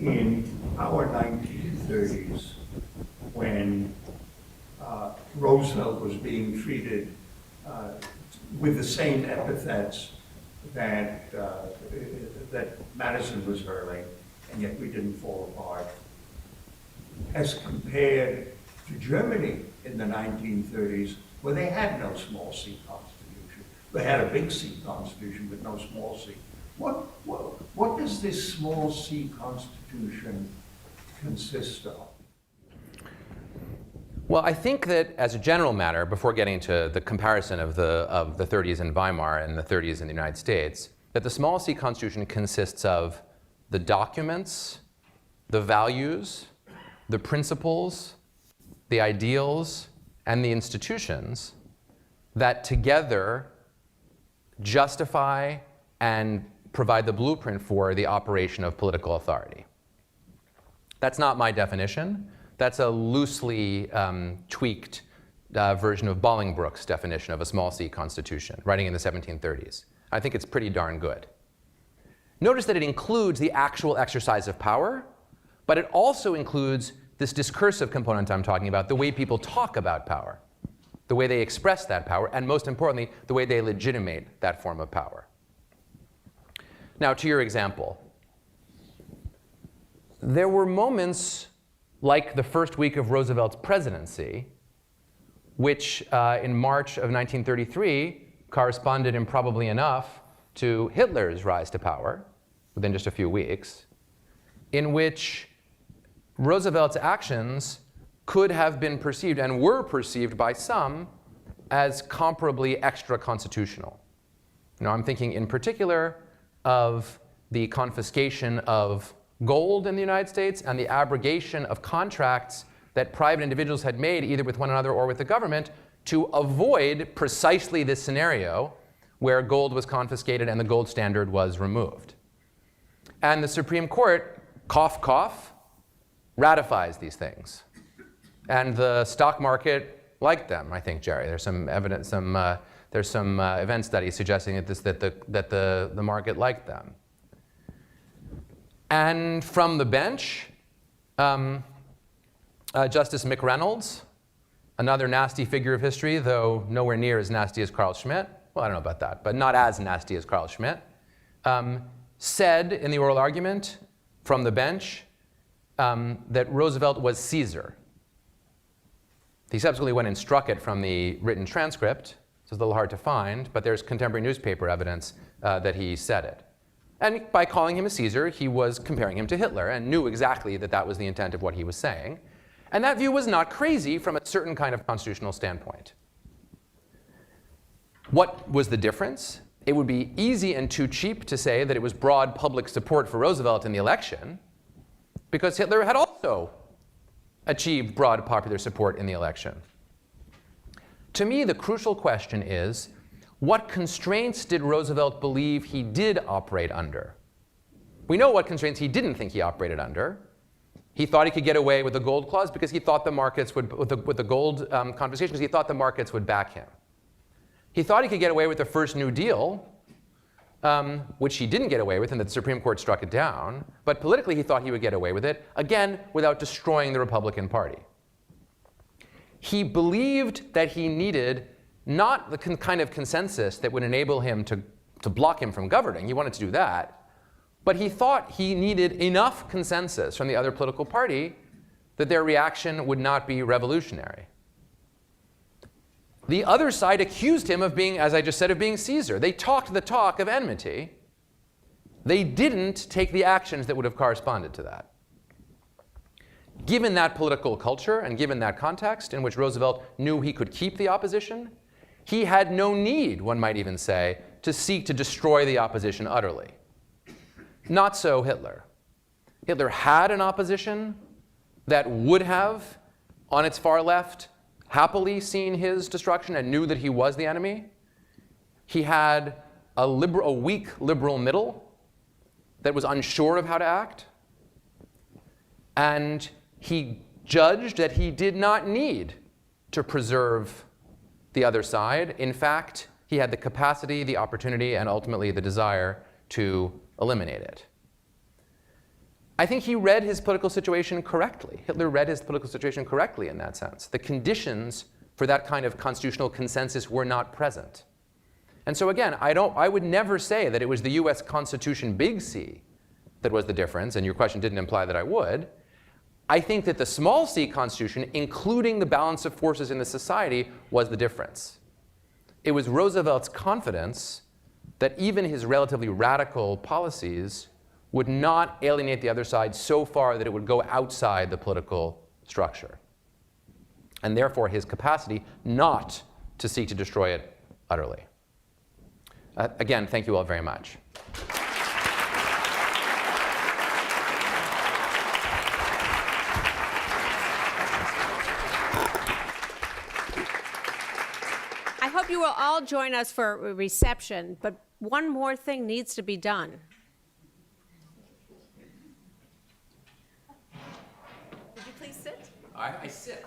F: in our 1930s when Roosevelt was being treated with the same epithets that Madison was hurling, and yet we didn't fall apart, as compared to Germany in the 1930s, where they had no small C constitution. They had a big C constitution, but no small C. What does this small C constitution consist of?
B: Well, I think that as a general matter, before getting to the comparison of the 30s in Weimar and the 30s in the United States, that the small C constitution consists of the documents, the values, the principles, the ideals, and the institutions that together justify and provide the blueprint for the operation of political authority. That's not my definition. That's a loosely tweaked version of Bolingbroke's definition of a small C constitution, writing in the 1730s. I think it's pretty darn good. Notice that it includes the actual exercise of power, but it also includes this discursive component I'm talking about, the way people talk about power, the way they express that power, and most importantly, the way they legitimate that form of power. Now, to your example, there were moments like the first week of Roosevelt's presidency, which in March of 1933 corresponded improbably enough to Hitler's rise to power within just a few weeks, in which Roosevelt's actions could have been perceived and were perceived by some as comparably extra-constitutional. I'm thinking in particular of the confiscation of gold in the United States and the abrogation of contracts that private individuals had made either with one another or with the government to avoid precisely this scenario where gold was confiscated and the gold standard was removed. And the Supreme Court, cough, cough, ratifies these things. And the stock market liked them, I think, Jerry. There's some evidence, there's some event studies suggesting that the market liked them. And from the bench, Justice McReynolds, another nasty figure of history, though nowhere near as nasty as Karl Schmidt, well, I don't know about that, but not as nasty as Karl Schmidt, said in the oral argument from the bench that Roosevelt was Caesar. He subsequently went and struck it from the written transcript, so it's a little hard to find, but there's contemporary newspaper evidence that he said it. And by calling him a Caesar, he was comparing him to Hitler and knew exactly that that was the intent of what he was saying. And that view was not crazy from a certain kind of constitutional standpoint. What was the difference? it would be easy and too cheap to say that it was broad public support for Roosevelt in the election, because Hitler had also achieved broad popular support in the election. To me, the crucial question is, what constraints did Roosevelt believe he did operate under? We know what constraints he didn't think he operated under. He thought he could get away with the gold clause because he thought the markets would, with the gold confiscation, because he thought the markets would back him. He thought he could get away with the first New Deal, which he didn't get away with, and the Supreme Court struck it down. But politically, he thought he would get away with it, again, without destroying the Republican Party. He believed that he needed not the kind of consensus that would enable him to block him from governing. He wanted to do that. But he thought he needed enough consensus from the other political party that their reaction would not be revolutionary. The other side accused him of being, as I just said, of being Caesar. They talked the talk of enmity. They didn't take the actions that would have corresponded to that. Given that political culture and given that context in which Roosevelt knew he could keep the opposition, he had no need, one might even say, to seek to destroy the opposition utterly. Not so Hitler. Hitler had an opposition that would have, on its far left, happily seen his destruction and knew that he was the enemy. He had a weak liberal middle that was unsure of how to act. And he judged that he did not need to preserve the other side. In fact, he had the capacity, the opportunity, and ultimately the desire to eliminate it. I think he read his political situation correctly. Hitler read his political situation correctly in that sense. The conditions for that kind of constitutional consensus were not present. And so again, I would never say that it was the US Constitution, big C, that was the difference, and your question didn't imply that I would. I think that the small c Constitution, including the balance of forces in the society, was the difference. It was Roosevelt's confidence that even his relatively radical policies would not alienate the other side so far that it would go outside the political structure. And therefore, his capacity not to seek to destroy it utterly. Again, thank you all very much.
A: I hope you will all join us for a reception, but one more thing needs to be done. Would you please sit?
B: I sit.